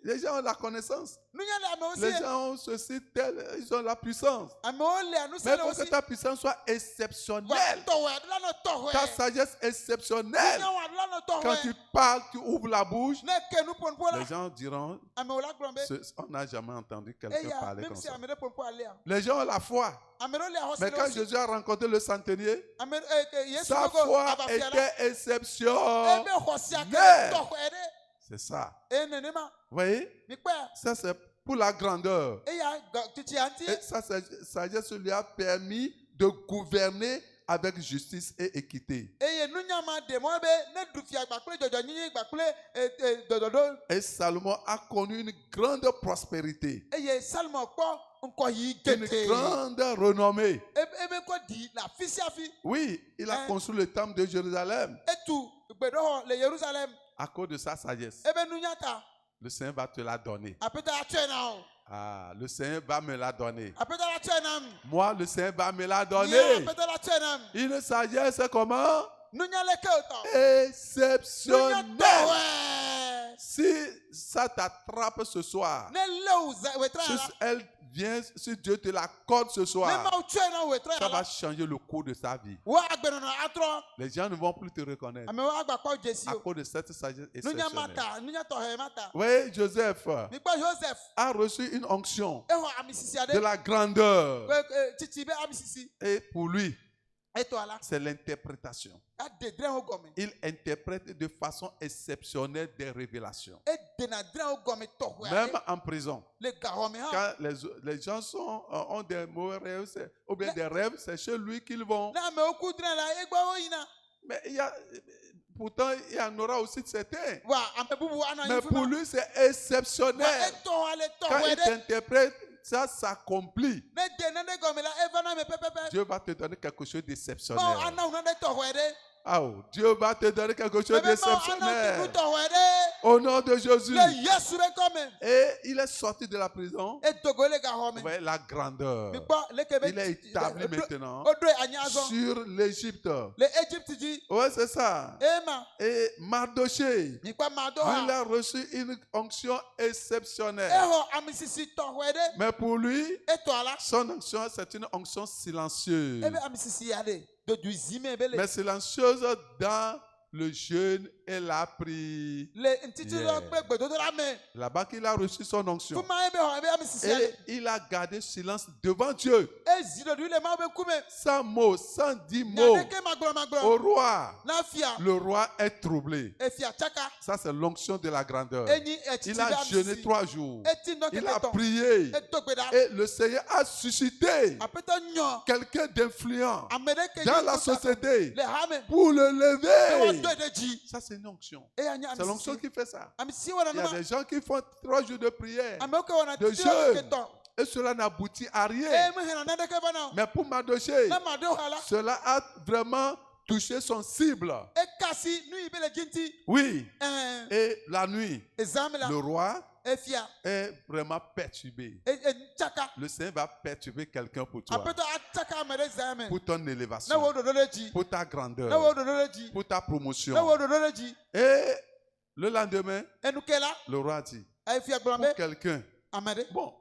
Les gens ont la connaissance. Les gens ont ceci, tel, ils ont la puissance. Mais il faut que ta puissance soit exceptionnelle. Ta sagesse exceptionnelle. Quand tu parles, tu ouvres la bouche, les gens diront, on n'a jamais entendu quelqu'un parler comme ça. Les gens ont la foi. Mais quand Jésus a rencontré le centenier, sa foi était exceptionnelle. C'est ça. Vous voyez? Ça, c'est pour la grandeur. Et sa sagesse lui a permis de gouverner avec justice et équité. Et Salomon a connu une grande prospérité. nkɔ yi Une tete. grande renommée. Ebe kɔ di la fisiafi. Oui, il a construit le temple de Jérusalem. Etu gbedoxɔ le Yerusalem. À cause de sa sagesse. Ebe nunya ta. Le Seigneur va te la donner. Apeta la tue na o. Ah, le Seigneur va me la donner. Apeta la tue na mi. Moi, le Seigneur va me la Nye donner. apeta la tue na mi. Une sagesse comment? Nunya le ke o tɔ. Nunya Exceptionnelle. tɔ wɛ. Si ça t'attrape ce soir, Ne le o wetra si la. elle vient, si Dieu te l'accorde ce Ne soir, ma o tue na wetra ça va la. changer le cours de sa vie. Wa agbɛnɔnɔ atrɔ. Les gens ne vont plus te reconnaître Ame wa agba kpɔ jesi à o. cause de cette sagesse Nunya exceptionnelle. mata. Nunya tɔxɛ mata. Oui, Joseph Mi gbɔ Joseph. a reçu une onction Exɔ ami sisi de aɖe. la grandeur. Titi be ami sisi. Et pour lui, Etɔ la. c'est l'interprétation. Ade dre wo gɔme. Il interprète de façon exceptionnelle des révélations. Edena dre wo gɔme tɔxɔe Même aɖe. en prison. Le gaxɔme hã. Quand les gens ont des mauvais rêves, ou bien des rêves, c'est chez lui qu'ils vont. Ne amewo ku dre la egbɔ wo yina. Mais pourtant, il y en aura aussi certains. Wa ame bubu anɔ Mais anyi fi pour ma. lui, c'est Wa exceptionnel. etɔ ale Quand tɔxɔe il ɖe. t'interprète, ça s'accomplit. Ne de nane gɔme la eva na me pɛpɛpɛ. Dieu va te donner quelque chose Mawu d'exceptionnel. ana wu nane tɔxɔe ɖe. Ah, oh, Dieu va te donner quelque chose Mebe mawu ana tu d'exceptionnel. tɔxɔe ɖe. Au nom de Jésus. Le Yesu be gɔme. Et il est sorti de la prison. Edogo le Vous gaxɔme. voyez la grandeur. Mi gbɔ leke be. Il est établi maintenant O do anyi azɔ. sur l'Égypte. Le Egypte dzi. Ouais, c'est ça. Ema. Et Mardoché, Mi gbɔ ma do lui, il ha. a reçu une onction exceptionnelle. Exɔ ami sisi tɔxɔe ɖe. Mais pour lui, Etɔ la. son onction, c'est une onction silencieuse. Ebe ami sisi ya ɖe. Dodu zime be le. Mais silencieuse dans le jeûne et la prière. Le ntiti lɔ kple gbedodo la me. Là-bas qu'il a reçu son onction. Fuma ebe xɔ ebe ami sisi ya Et ɖe. il a gardé silence devant Dieu. Ezi ɖoɖoe le mawu be ŋkume. Sans mot, sans dire mot. Nyadeke magblɔ. Au roi, Na fia. le roi est troublé. Efia tsaka. Ça, c'est l'onction de la grandeur. Enyi etiti Il be a ami jeûné sisi. 3 jours. Eti nɔ Il kete a tɔ. prié. Edo gbe ɖa. Et le Seigneur a suscité Aƒetɔ nyɔ. quelqu'un d'influent Ame ɖe ke dans yi la kuta société le hame. pour le Be lever. woadoe ɖe dzi. Ça, c'est une onction. Eya nye C'est ami l'onction sisi. qui fait ça. Ami sisi wɔna Il y a numa. des gens qui font 3 jours de prière. Amewo ke wɔna De titi jeûne. ke tɔ. Et cela n'aboutit à rien. Mehena naneke va na o. Mais pour Mardoché, Ne ma ɖo ha la. cela a vraiment touché son cible. Ekasi nu yi be le dzi ŋti. Oui. Ɛɛ Et la nuit, ezãme la. le roi Efia. est vraiment perturbé. Tsaka. Le Seigneur va perturber quelqu'un pour toi, Aƒetɔ atsaka ame ɖe zã me. pour ton Ne élévation, wo ɖoɖo ɖe dzi. pour ta Ne wo grandeur, ɖoɖo ɖe dzi. pour ta Ne wo promotion. ɖoɖo ɖe dzi. Et le lendemain, Enu ke la. le roi dit, Efia gblɔ pour be quelqu'un, ame ɖe. bon,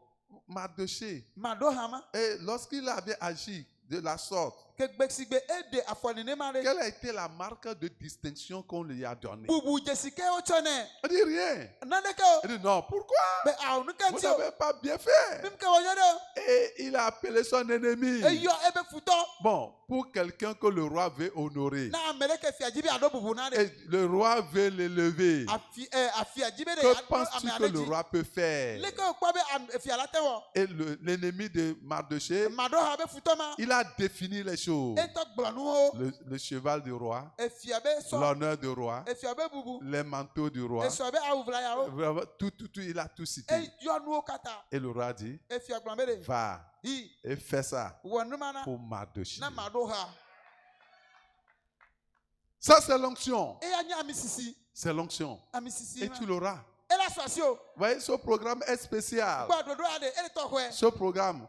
Mardoché, Ma ɖo hama. et lorsqu'il avait agi de la sorte, Ke gbe si gbe eɖe afɔ nenema ɖe. quelle a été la marque de distinction qu'on lui a donnée? Bubu dzesi ke wotsɔ nɛ. Il dit rien. Naneke o. Il dit non, pourquoi? Be awo nu ke Vous ŋti o. n'avez pas bien fait. Mim ke wɔnyɔ ɖe o. Et il a appelé son ennemi. Eyɔ ebe futɔ. Bon, pour quelqu'un que le roi veut honorer, Na ame ɖe ke fia dzi be aɖo bubu na ɖe. et le roi veut l'élever, Afia dzi be ɖe que aɖo penses-tu ame que aɖe le dzi. roi peut faire? Leke wokpɔ be fia la te wɔ. Et l'ennemi de Mardoché, Ma ɖo ha be futɔ ma. il a défini les choses. Etɔ gblɔ nuwo. Le cheval du roi, Efia be sɔ. l'honneur du roi, Efia be bubu. les manteaux du roi, Esɔ be awu ʋlayawo. vraiment, tout, il a tout cité. Eyɔ nuwo katã. Et le roi dit, Efia gblɔ be ɖe. va Yi et fais ça wɔ numa na. pour Mardoché. Na ma ɖo ha. Ça, c'est l'onction. Eya nye ami sisi. C'est l'onction. Ami sisi Et ma. tu l'auras. Ela sɔ asi o. Vous voyez, ce programme est spécial. Gbɔ ɖoɖo ya ɖe ele tɔxɔe. Ce programme,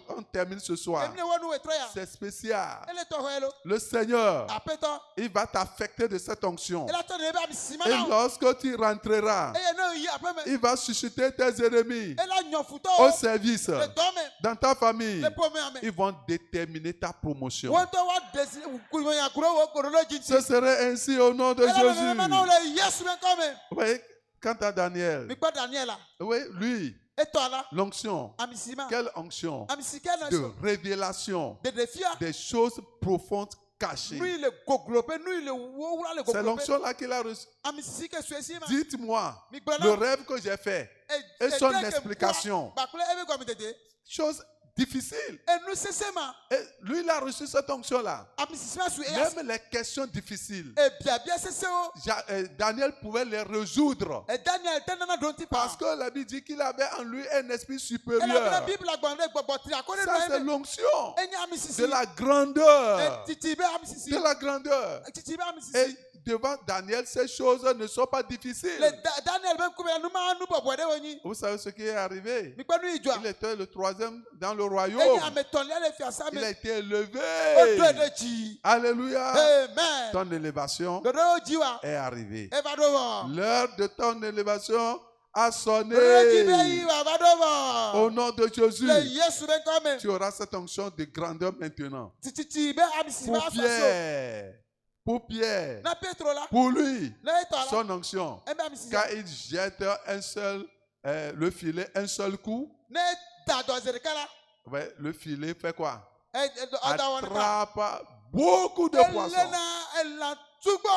on termine ce soir. Emile wɔ nu wetrɔ ya. C'est spécial. Ele tɔxɔe lo. Le Seigneur, Aƒetɔ. il va t'affecter de cette onction. Ela tɔ ne be ami sisi ma Et na o. lorsque tu rentreras, Eye ne yi aƒe me. il va susciter tes ennemis Ela nyɔ au futɔwo. service. Le dɔ me. Dans ta famille, Le pomea me. ils vont déterminer ta promotion. Wɔntɔ wa desi kunyakuro wo ɖoɖo dzi Ce serait ainsi au nom de Ela le nenema na wo Jésus. le Yesu be ŋkɔ Vous voyez, quant à Daniel, me. Mikpɔ Daniela. oui, lui, Etɔ la. l'onction, Ami sisi ma. quelle onction Ami sisi ke ne de sɔ. révélation Ɖeɖefia. des choses profondes cachées. Nu yi le gogloƒe. Nu yi le wowura le C'est gogloƒe. l'onction-là qu'il a reçue. Ami sisi ke sue si ma. Dites-moi Migblɔ le na. rêve que j'ai fait E- et son edre ke explication. bua Bakple ebe gɔmedede. Chose difficiles. Et nous cessons. Et lui, il a reçu cette onction-là. Amississement sur Même les questions difficiles, et bien cessé. Daniel pouvait les résoudre. Et Daniel tenant dont il Parce parle. que la Bible dit qu'il avait en lui un esprit Et la supérieur. Bible a bandé Ça, c'est l'onction de de la grandeur. Et De la grandeur. Et devant Daniel, ces choses ne sont pas difficiles. Daniel même comme nous m'a nous pas boire oni. Vous savez ce qui est arrivé? Mi kwanu ijo. Il était le troisième dans le royaume. Et a meton les faire ça Il a mais été élevé. au de ji. Alléluia. Amen. Ton élévation Dodo jiwa. est arrivée. E va devant. L'heure de ton élévation a sonné. Au nom de Jésus, Le Yesu ben comme. tu auras cette onction de grandeur maintenant. Titi be amissima Pour so. Pierre, pour Pierre, Na Petro là. pour lui, Na eto là. son onction. E be amissima. Quand il jette un seul, le filet, un seul coup, Ne ta do zerkala. ouais, le filet fait quoi? E Attrape beaucoup de poissons. Elle la tugo.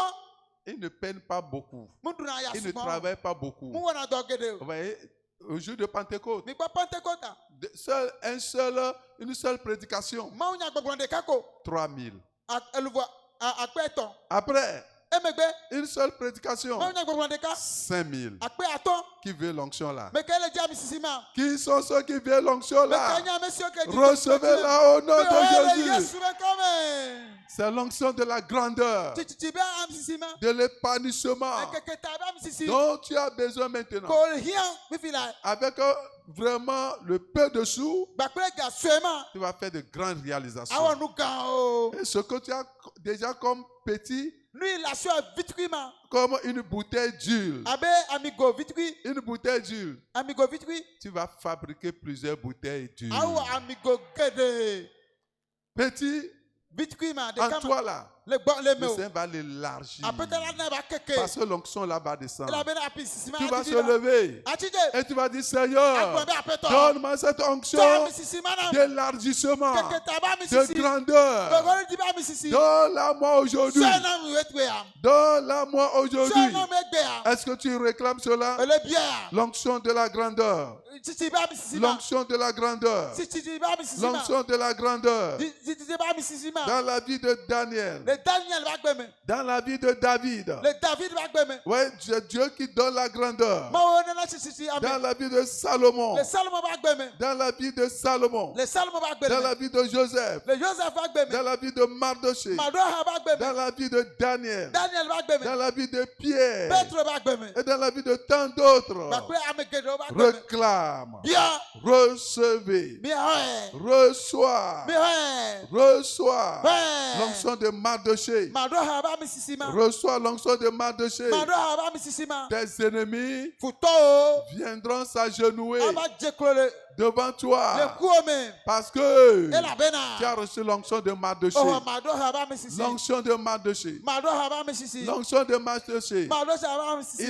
Il ne peine pas beaucoup. Munduna ya Il ne sumo. travaille pas beaucoup. Mu wana dogede. Vous voyez, au jour de Pentecôte, Mi pa Pentecôte. une seule prédication, Ma unya gbogbo de kako. 3000. Elle voit à peton. Après, Emegbe. une seule prédication, Ma unya gbogbo de ka. 5000. À pe aton. Qui veut l'onction là? Mais quel est déjà amissima? Qui sont ceux qui veulent l'onction Mais là? Kenya monsieur que Recevez-la au nom de Jésus. Yesu ben comme. C'est l'onction de la grandeur, Titi be amissima. de l'épanouissement Que ta be amissisi. dont tu as besoin maintenant. Ko hien mi fila. Avec vraiment le peu de sous, Ba pe ga suema. tu vas faire de grandes réalisations. Awon nu kan o. Et ce que tu as déjà comme petit, Lui la so vitri ma. comme une bouteille d'huile. Abe amigo vitri. Une bouteille d'huile. Amigo vitri. Tu vas fabriquer plusieurs bouteilles d'huile. Awo amigo gede. Petit, Vitri ma de en kama. toi là, Le bon le le me. Seigneur va l'élargir. Apete la na ba keke. Parce que l'onction là va descendre. La ben amissima. Tu vas se lever Atide. et tu vas dire, Seigneur, Agbo be apeto. donne-moi cette onction Amissima na. d'élargissement, Que ta ba de amissisi. grandeur. Gogoro di ba amissisi. Donne-la-moi aujourd'hui. Sena mu wetwe am. Donne-la-moi aujourd'hui. Sena mu egbe am. Est-ce que tu réclames cela? Ele bia. L'onction de la grandeur. Titi ba amissisi ma. L'onction de la grandeur. Titi ba amissisi ma. L'onction de la grandeur. Titi ba amissisi ma. Dans la vie de Daniel. Le Daniel va gbeme. Dans la vie de David. Le David va gbeme. Oui, c'est Dieu qui donne la grandeur. Ma wo na titi Dans amen. la vie de Salomon. Le Salomon va gbeme. Dans la vie de Salomon. Le Salomon va Dans gbeme. la vie de Joseph. Le Joseph va gbeme. Dans la vie de Mardoché. Madoha va gbeme. Dans la vie de Daniel. Daniel va gbeme. Dans la vie de Pierre. Petro va gbeme. Et dans la vie de tant d'autres. Ba pe amegedo va gbeme. Réclame. Bien. Recevez. Mi ha. Reçois. Mi ha. Reçois. Ouais. L'onction de Mardoché. Madoha va misisima. Reçois l'onction de Mardoché. Madoha va misisima. Tes ennemis Futo. viendront s'agenouiller Aba jeklole. devant Le toi. kuome. Parce que Ela bena. tu as reçu l'onction de Mardoché. Oh Madoha va misisi. L'onction de Mardoché. Madoha va misisi. L'onction de Mardoché. Madoha va misisi.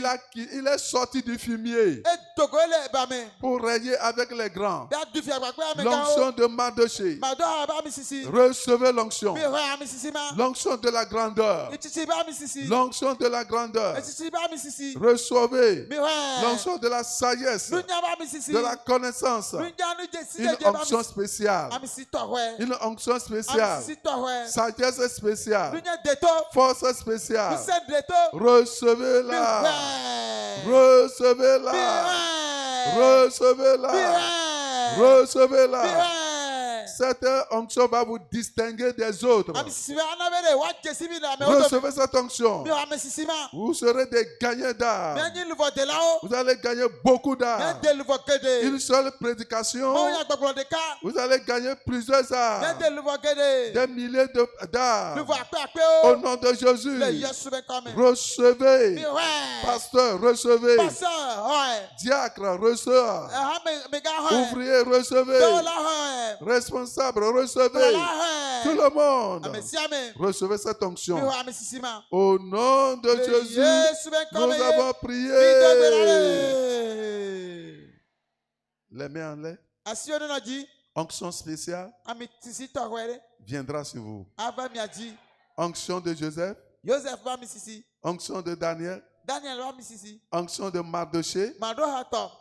Il est sorti du fumier E togole ba me. pour régner avec les grands. Da du fia gbagbe amega L'onction o. de Mardoché. Madoha va misisi. Recevez l'onction. Mi ha misisima. L'onction de la grandeur. Titi ba misisi. L'onction de la grandeur. Titi ba misisi. Recevez Mi ha. l'onction de la sagesse, Dunya ba misisi. de la connaissance. Dunya nu jesi Une de ba onction misisi. spéciale. Amisi tohwe. Une onction spéciale. Amisi tohwe. Sagesse spéciale. Dunya deto. Force spéciale. Lucien deto. Recevez-la. Mi Recevez-la. ha. Recevez-la. Recevez-la. Mi Cette onction va vous distinguer des autres. Amisisima anabele wa jesibi na me oto. Recevez cette onction. Mi amisisima. Vous serez des gagnants d'âme. Me nyi luvo de lao. Vous allez gagner beaucoup Me d'âme. de luvo gede. Une seule Mo prédication, ya gbogbo de ka. vous allez gagner plusieurs Me âmes. de luvo gede. Des milliers d'âmes. Luvo ape Au o. nom de Jésus. Le Yesu be kame. Mi Recevez. ouais. Pasteur, recevez. Pastor ouais. Diacre, recevez. Ha me ga ouais. Ouvrier, recevez. Dola ouais. Responsable, recevez. Dola ouais. Tout le monde. Amesiame. Recevez cette Mi onction. wa amisisima. Au nom de Le Jésus, Yesu be nous kame. avons Mi prié. dogberale. Les mains en l'air. Asione na ji. Onction spéciale Ami tisi tohwe. viendra sur vous. Ava mi aji. Onction de Joseph. Joseph va misisi. Onction de Daniel. Daniel va misisi. Onction de Mardoché Madoha to.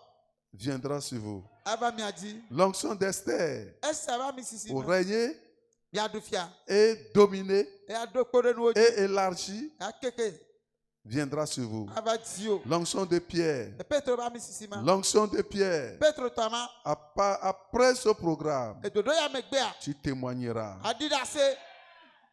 viendra sur vous. ava mi adi. L'onction d'Esther Esa va mi sisi. pour régner Mi adu fia. et dominer E ado kpore nu oji. et élargir Akeke. viendra sur vous. Ava dio. L'onction de Pierre. E Petro va mi sisi ma. L'onction de Pierre. Petro tama. Après ce programme, E dodo ya megbea. tu témoigneras. Adida se.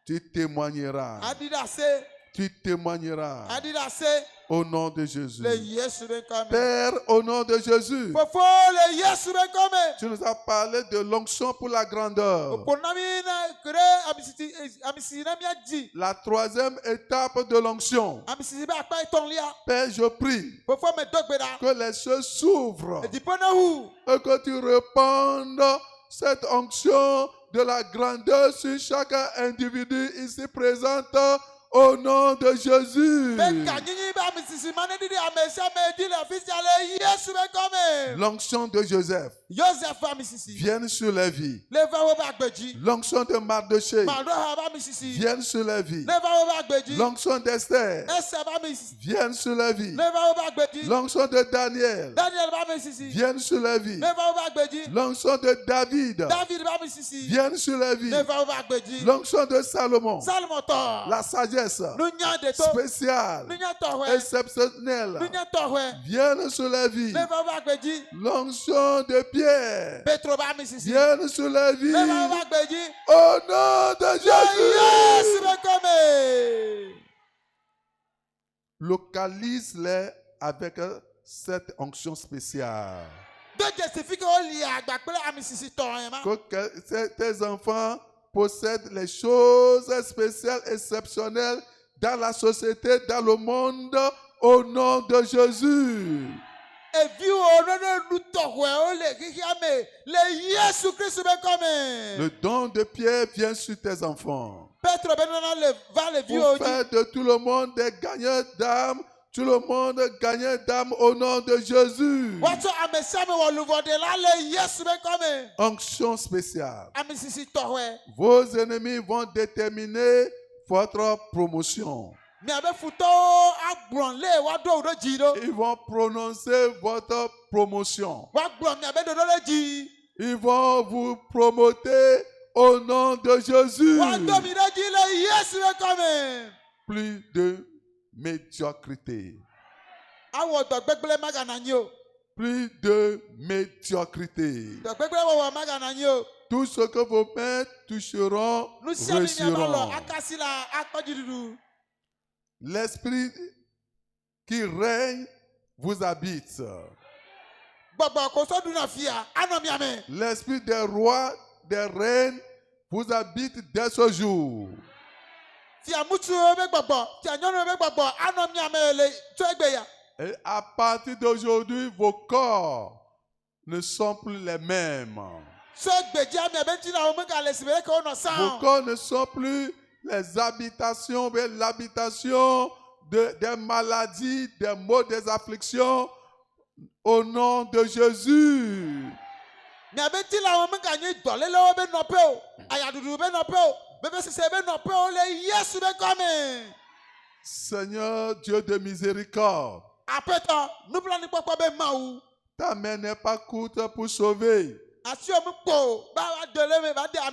Tu témoigneras. Adida se. Tu témoigneras. Adida se. Au nom de Jésus. Le Yesu ben kome. Père, au nom de Jésus, Fofo le Yesu ben kome. tu nous as parlé de l'onction pour la grandeur. Oponami na kre amisisi na mi adi. La troisième étape de l'onction. Amisisi ba akpa iton lia. Père, je prie Fofo me dogbeda. que les cieux s'ouvrent Edipo na hu. et que tu répandes cette onction de la grandeur sur chaque individu ici présent au nom de Jésus. L'onction de Joseph vienne sur les vies. L'onction de Mardoché vienne sur les vies. L'onction d'Esther vienne sur les vies. L'onction de Daniel vienne sur les vies. L'onction de David vienne sur les vies. L'onction de Salomon, la sagesse spéciale, exceptionnelle, vienne sur la vie. L'onction de Pierre vienne sur la vie. Au nom de Jésus, localise-les avec cette onction spéciale. Que tes enfants possèdent les choses spéciales, exceptionnelles dans la société, dans le monde, au nom de Jésus. Le don de Pierre vient sur tes enfants. Pour faire de tout le monde des gagneurs d'âme. Tout le monde gagne d'âme au nom de Jésus. Onction spéciale. Vos ennemis vont déterminer votre promotion. Ils vont prononcer votre promotion. Ils vont vous promoter au nom de Jésus. Plus de médiocrité. Plus de médiocrité. Tout ce que vos mains toucheront réussiront. L'esprit qui règne vous habite. L'esprit des rois, des reines vous habite dès ce jour. Et à partir d'aujourd'hui, vos corps ne sont plus les mêmes. Vos corps ne sont plus les habitations, mais l'habitation des maladies, des maux, des afflictions, au nom de Jésus. Seigneur Dieu de miséricorde, ta main n'est pas courte pour sauver.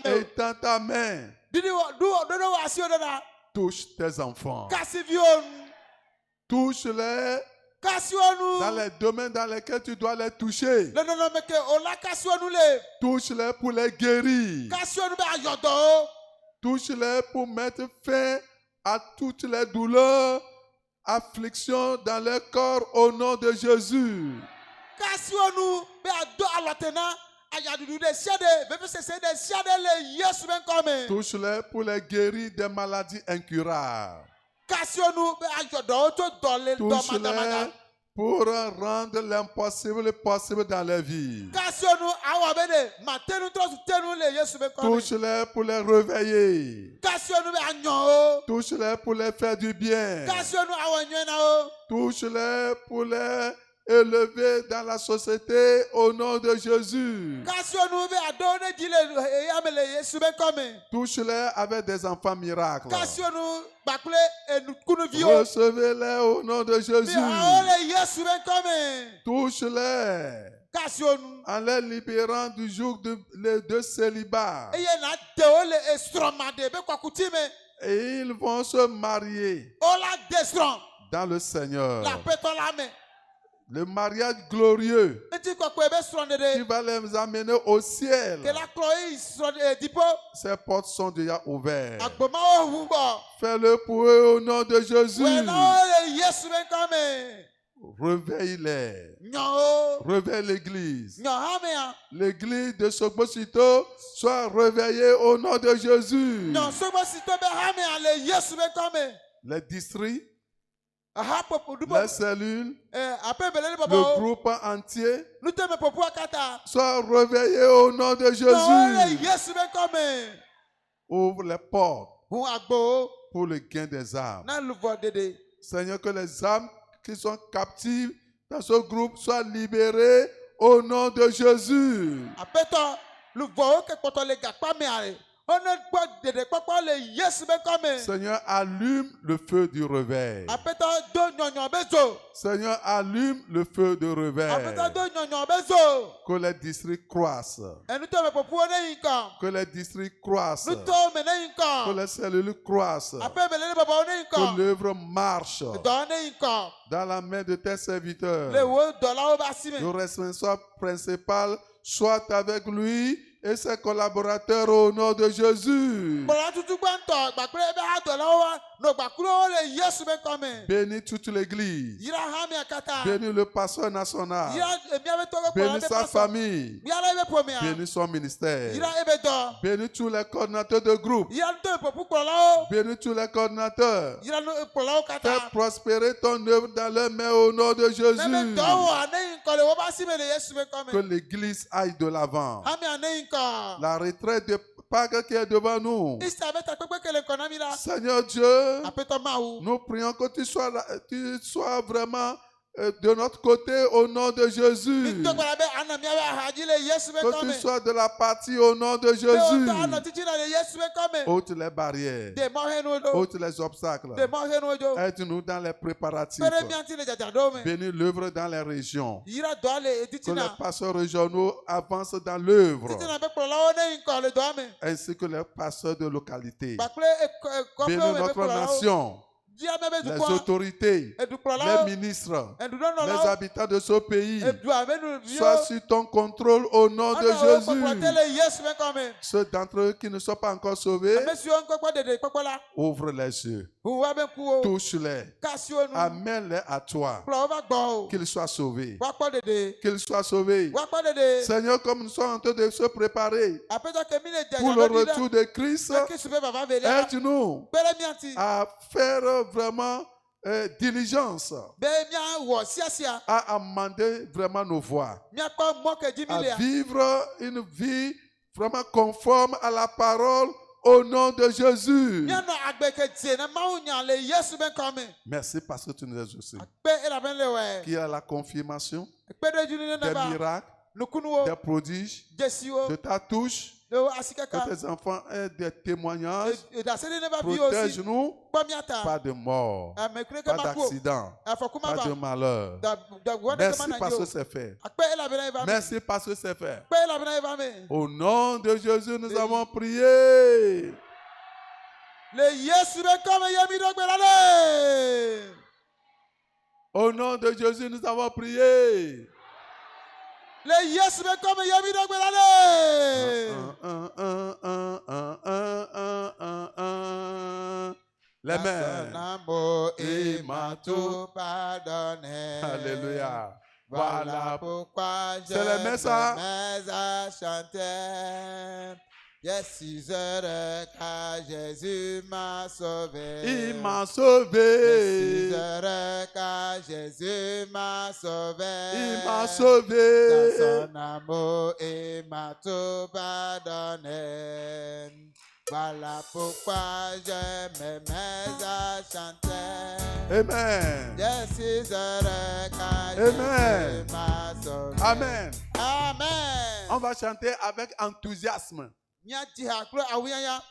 Étends ta main, touche tes enfants, touche-les dans les domaines dans lesquels tu dois les toucher. Touche-les pour les guérir. Touche-les pour mettre fin à toutes les douleurs, afflictions dans leur corps au nom de Jésus. Touche-les pour les guérir des maladies incurables. Touche-les pour rendre l'impossible possible dans leur vie. Touche-les pour les réveiller. Touche-les pour les faire du bien. Touche-les pour les élever dans la société au nom de Jésus. Touche-les avec des enfants miracles. Recevez-les au nom de Jésus. Touche-les Kasionu. en les libérant du joug de célibat. Eye na de o le estromade be kwakutime. Et ils vont se marier O la destron. dans le Seigneur. La peto la me. Le mariage glorieux Enti kwakwe be qui strondede. va les amener au ciel. Que la cloé stronde dipo. Ces portes sont déjà ouvertes. Agboma o humbo. Fais-le pour eux au nom de Jésus. We na o le Yesu be kame. Réveille-les. Nyo. Réveille l'église. Nyo hamea. L'église de Sogbosito soit réveillée au nom de Jésus. Nyo sobo sito be hamea le Yesu be kame. Les districts, Aha popo dupo. les cellules, Ape belele le baba. groupe entier Nous te me popo akata. soient réveillés au nom de Nyo le Jésus. Yesu be kame. Ouvre les portes Hu agbo. pour le gain des âmes. Na luvo dede. Seigneur, que les âmes qui sont captives dans ce groupe soient libérées au nom de Jésus. Apeto luvo o ke poto le gakpa me are. Ono gbo dede popo le Yesu be kame. Seigneur, allume le feu du réveil. Apeto do nyonyo bezo. Seigneur, allume le feu de réveil. Apeto do nyonyo bezo. Que les districts croissent. Enu to me popo ne yinkan. Que les districts croissent. Nu to me ne Que yinkan. les cellules croissent. Ape belele baba ne Que yinkan. l'œuvre marche Do ne yinkan. dans la main de tes serviteurs. Le wo do la o ba si me. Le responsable principal soit avec lui et ses collaborateurs au nom de Jésus. Bọ̀dọ̀ tuntun gbọ́ntọ̀ gbàgbé bẹ́ẹ̀ á dọ̀ lọ́wọ́ wa nù gbàkúrò lè Yesu bẹ́ẹ̀ kọ́ mi. Bénis toute l'église. Yíra hàn mi àkàtà. Bénis le pasteur national. Yíra èmi àbẹ̀ tọ́gbẹ́ pọ̀ Bénis lábẹ́ sa pásọ̀. famille. Yíra ebe pọ̀ mi à. Bénis son ministère. Yíra ebe dọ̀. Bénis tous les coordinateurs de groupe. Yíra tó pọ̀ púpọ̀ lọ́wọ́. Bénis tous les coordinateurs. Yíra pọ̀ lọ́wọ́ kàtà. Fais prospérer ton œuvre dans leurs mains au nom de Lẹ́mẹ̀ Jésus. dọ́wọ́ ànẹ́yìn kọ́ lè wọ́n bá sí mi lè Yesu bẹ́ẹ̀ kọ́ mi. Que l'église aille de l'avant. Hàn mi ànẹ́yìn kọ́. La retraite de Pâques qui est devant nous. Ista abẹ́ ta pépé kele kọ́ náà mi la. Seigneur Dieu, Àpétọ́ máa wù. nous prions que tu sois, tu sois vraiment de notre côté au nom de Jésus. Mi tó gbọ́dọ̀ bẹ́ àná mi àbẹ́ àhàjí lè Yesu bẹ́ẹ̀ kọ́ Que mi. tu sois de la partie au nom de Bẹ́ẹ̀ o Jésus. tó àná títí náà lè Yesu bẹ́ẹ̀ kọ́ mi. Ôte les barrières, Dè mọ́ hẹ́nu ojo. ôte les obstacles. Dè mọ́ hẹ́nu ojo. Aide-nous dans les préparatifs. Péré mi àti lè jàjà dó mi. Bénis l'œuvre dans les régions. Yíra dọ́ lè Que títí les náà. pasteurs régionaux avancent dans l'œuvre, Títí náà bẹ́ kpọ̀lọ́ lọ́wọ́ ní nǹkan lè dọ́ mi. ainsi que les pasteurs de localité. Gbàgbé kọ́pẹ́ Bénis òwe bẹ́ notre kpọ̀lọ́ lọ́wọ́. nation, Díẹ̀ mẹ́bẹ́ les dùkọ́. autorités, Ẹ̀dùkpọ̀lọ́ les lọ́wọ́. ministres, Ẹ̀dùdọ́nà les lọ́wọ́. habitants de ce pays. Ẹ̀dù àmẹ́nu bíó. Sois sur ton contrôle au nom de Ọ̀nà òwe kpọ̀kpọ̀ Jésus. tẹ́lẹ̀ Yéṣu bẹ́ kọ́ mi. Ceux d'entre eux qui ne sont pas encore sauvés, Àmẹ́sí wọn kpọ́kpọ́ dèdè kpọ́kpọ́ la. ouvre les yeux, Hùwà bẹ́ kú o. touche-les, Kásí onu. amène-les à toi, Kpọ̀lọ́ wọ́n bá gbọ́ o. qu'ils soient sauvés, Wá kpọ́ dèdè. qu'ils soient sauvés. Wá kpọ́ dèdè. Seigneur, comme nous sommes en train de se préparer Àpéjọ kèmí lè jẹ̀yà pour le lọ́dún dẹ́. retour de Christ, Kí sùpé bàbá vèlé la. aide-nous Péré mi àti. à faire vraiment diligence, Bẹ́ẹ̀ mi à wọ̀ síàsíà. à amender vraiment nos voies, Mi à kpọ́ mọ́kẹ́jì mi lè à à. vivre une vie vraiment conforme à la parole au nom de Jésus. Mianɔ agbɛkɛdze ne mawu nya le Yesu bɛ kɔme. Merci parce que tu nous as exaucés. Akpɛ elabɛn le wɛ. Qui a la confirmation Ekpeɖedu ne des ba. miracles, Nukunuwo. des prodiges, Dzesiwo. de ta touche, Le wo que asikaka. tes enfants aient des témoignages. Edasede ne ba fi osi. Protège-nous, Kpɔ miata. pas de mort, Amekure ke pas ma ko. d'accident, Afɔku ma pas de ba. malheur. Da wɔne ke Merci ma na parce dzi que o. c'est fait. Akpɛ elabɛn eva me. Merci parce que c'est fait. Akpɛ elabɛn eva me. Au nom de Jésus, nous avons prié. Le Yesu bɛ kɔme yemi dɔ gbɛla le. Au nom de Jésus, nous avons prié. Le Yesu bɛ kɔme yemi dɔ gbɛla le. Les mains. Namo Et et tout pardonné. Alléluia. Voilà Voilà. pourquoi je C'est les mains, ça. me mets à chanter. Je suis heureux car Jésus m'a sauvé. Il m'a Je suis sauvé. heureux car Jésus m'a sauvé. Il m'a Dans sauvé. son amour, il m'a tout pardonné. Voilà pourquoi je me mets à chanter. Amen. Je suis heureux car Amen. Jésus m'a sauvé. Amen. Amen. On va chanter avec enthousiasme.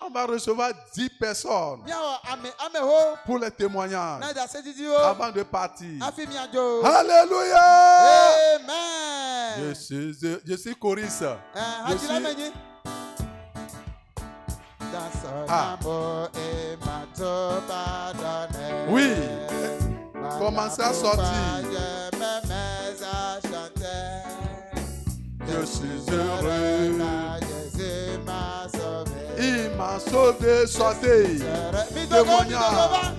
On va recevoir 10 personnes pour les témoignages avant de partir. Alléluia! Amen. Je suis choriste. Je suis... Oui. Commencez à sortir. Je suis heureux. Il m'a sauvé. Sortez. Témoignage.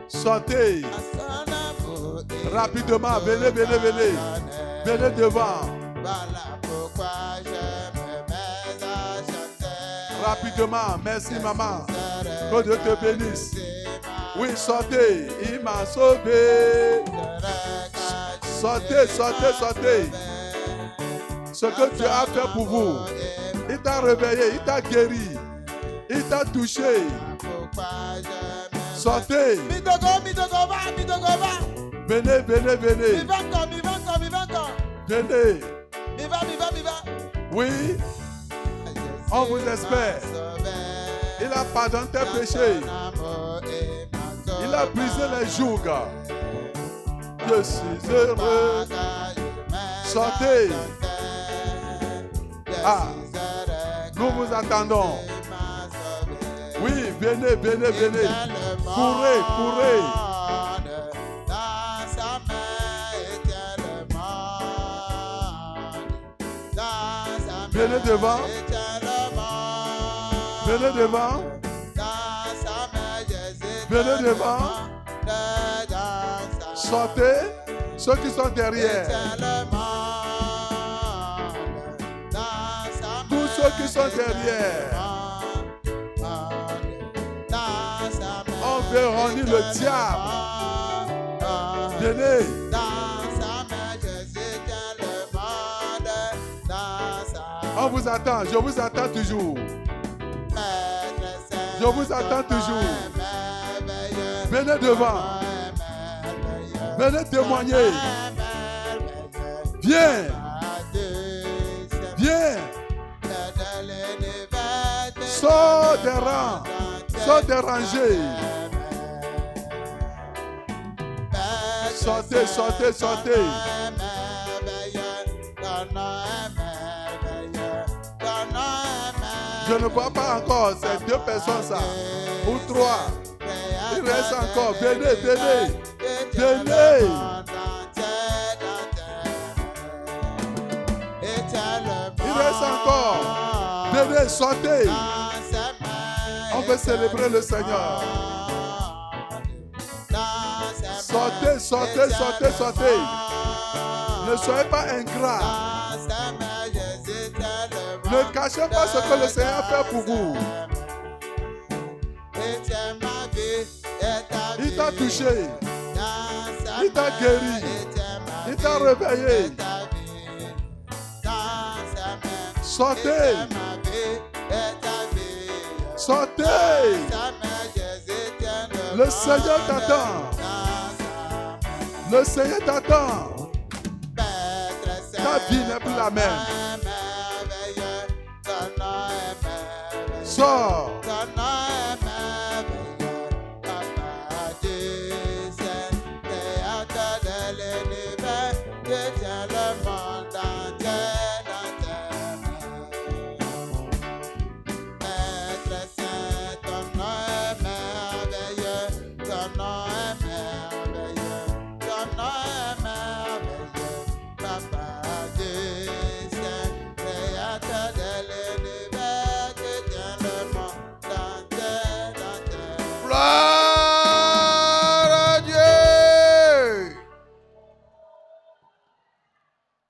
Sortez. Rapidement. Venez, venez, venez. Venez devant. Rapidement. Merci, maman. Que Dieu te bénisse. Oui, sortez. Il m'a sauvé. Sortez, sortez, sortez. Ce que Dieu a fait pour vous. Il t'a réveillé, il t'a guéri. Il t'a touché. Sortez. Venez, venez, venez. Venez. Oui. On vous espère. Il a pardonné tes péchés. Il a brisé les jougs. Je suis heureux. Sortez. Ah, nous vous attendons. Oui, venez, venez, venez. Courez, courez. Venez devant. Venez devant. Venez devant. Sortez. Ceux qui sont derrière. Tous ceux qui sont derrière. On veut rendre le diable. Venez. On vous attend. Je vous attends toujours. Je vous attends toujours. Venez devant. Venez témoigner. Viens. Viens. Sors des rangs. Sors des rangées. Sortez, sortez, sortez. Je ne vois pas encore ces 2 personnes ça. Ou 3. Il reste encore. Venez, venez. Venez. Il reste encore. Venez, sortez. On veut célébrer le Seigneur. Sortez, sortez, sortez, sortez. Ne soyez pas ingrats. Ne cachez pas ce que le Seigneur fait pour vous. Il t'a touché. Il t'a guéri. Il t'a réveillé. Sortez. Sortez. Le Seigneur t'attend. Le Seigneur t'attend. Ta vie n'est plus la même. Sors.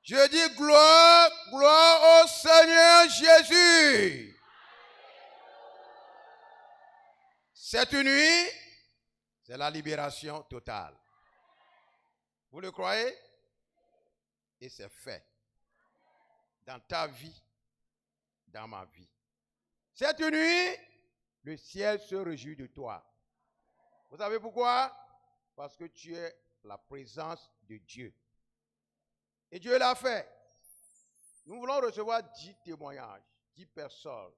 Je dis gloire, gloire au Seigneur Jésus. Cette nuit, c'est la libération totale. Vous le croyez? Et c'est fait. Dans ta vie, dans ma vie. Cette nuit, le ciel se réjouit de toi. Vous savez pourquoi? Parce que tu es la présence de Dieu. Et Dieu l'a fait. Nous voulons recevoir 10 témoignages. 10 personnes.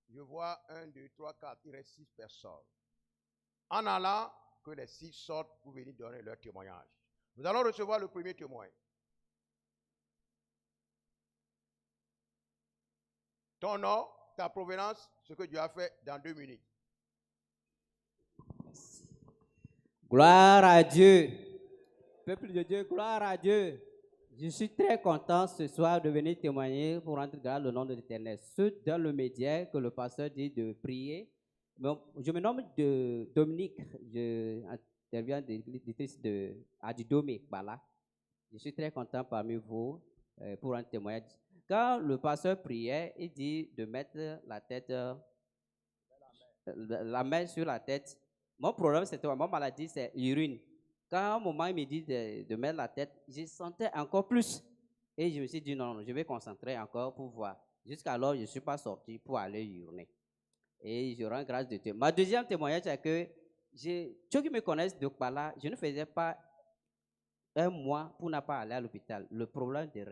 Je vois 1, 2, 3, 4, il reste 6 personnes. En allant, que les 6 sortent pour venir donner leur témoignage. Nous allons recevoir le premier témoin. Ton nom, ta provenance, ce que Dieu a fait dans 2 minutes. Gloire à Dieu. Peuple de Dieu, gloire à Dieu. Je suis très content ce soir de venir témoigner pour rendre grâce le nom de l'Éternel. Ceux dans le média que le pasteur dit de prier. Je me nomme Dominique. Je interviens de l'église de Adidomé, Bala. Je suis très content parmi vous pour un témoignage. Quand le pasteur priait, il dit de mettre la main sur la tête. Mon problème, c'était ma maladie, c'est l'urine. Quand à un moment, il me dit de mettre la tête, je sentais encore plus. Et je me suis dit, non, je vais concentrer encore pour voir. Jusqu'alors, je ne suis pas sorti pour aller uriner. Et je rends grâce de Dieu. Ma deuxième témoignage, c'est que ceux qui me connaissent de par là, je ne faisais pas un mois pour ne pas aller à l'hôpital. Le problème de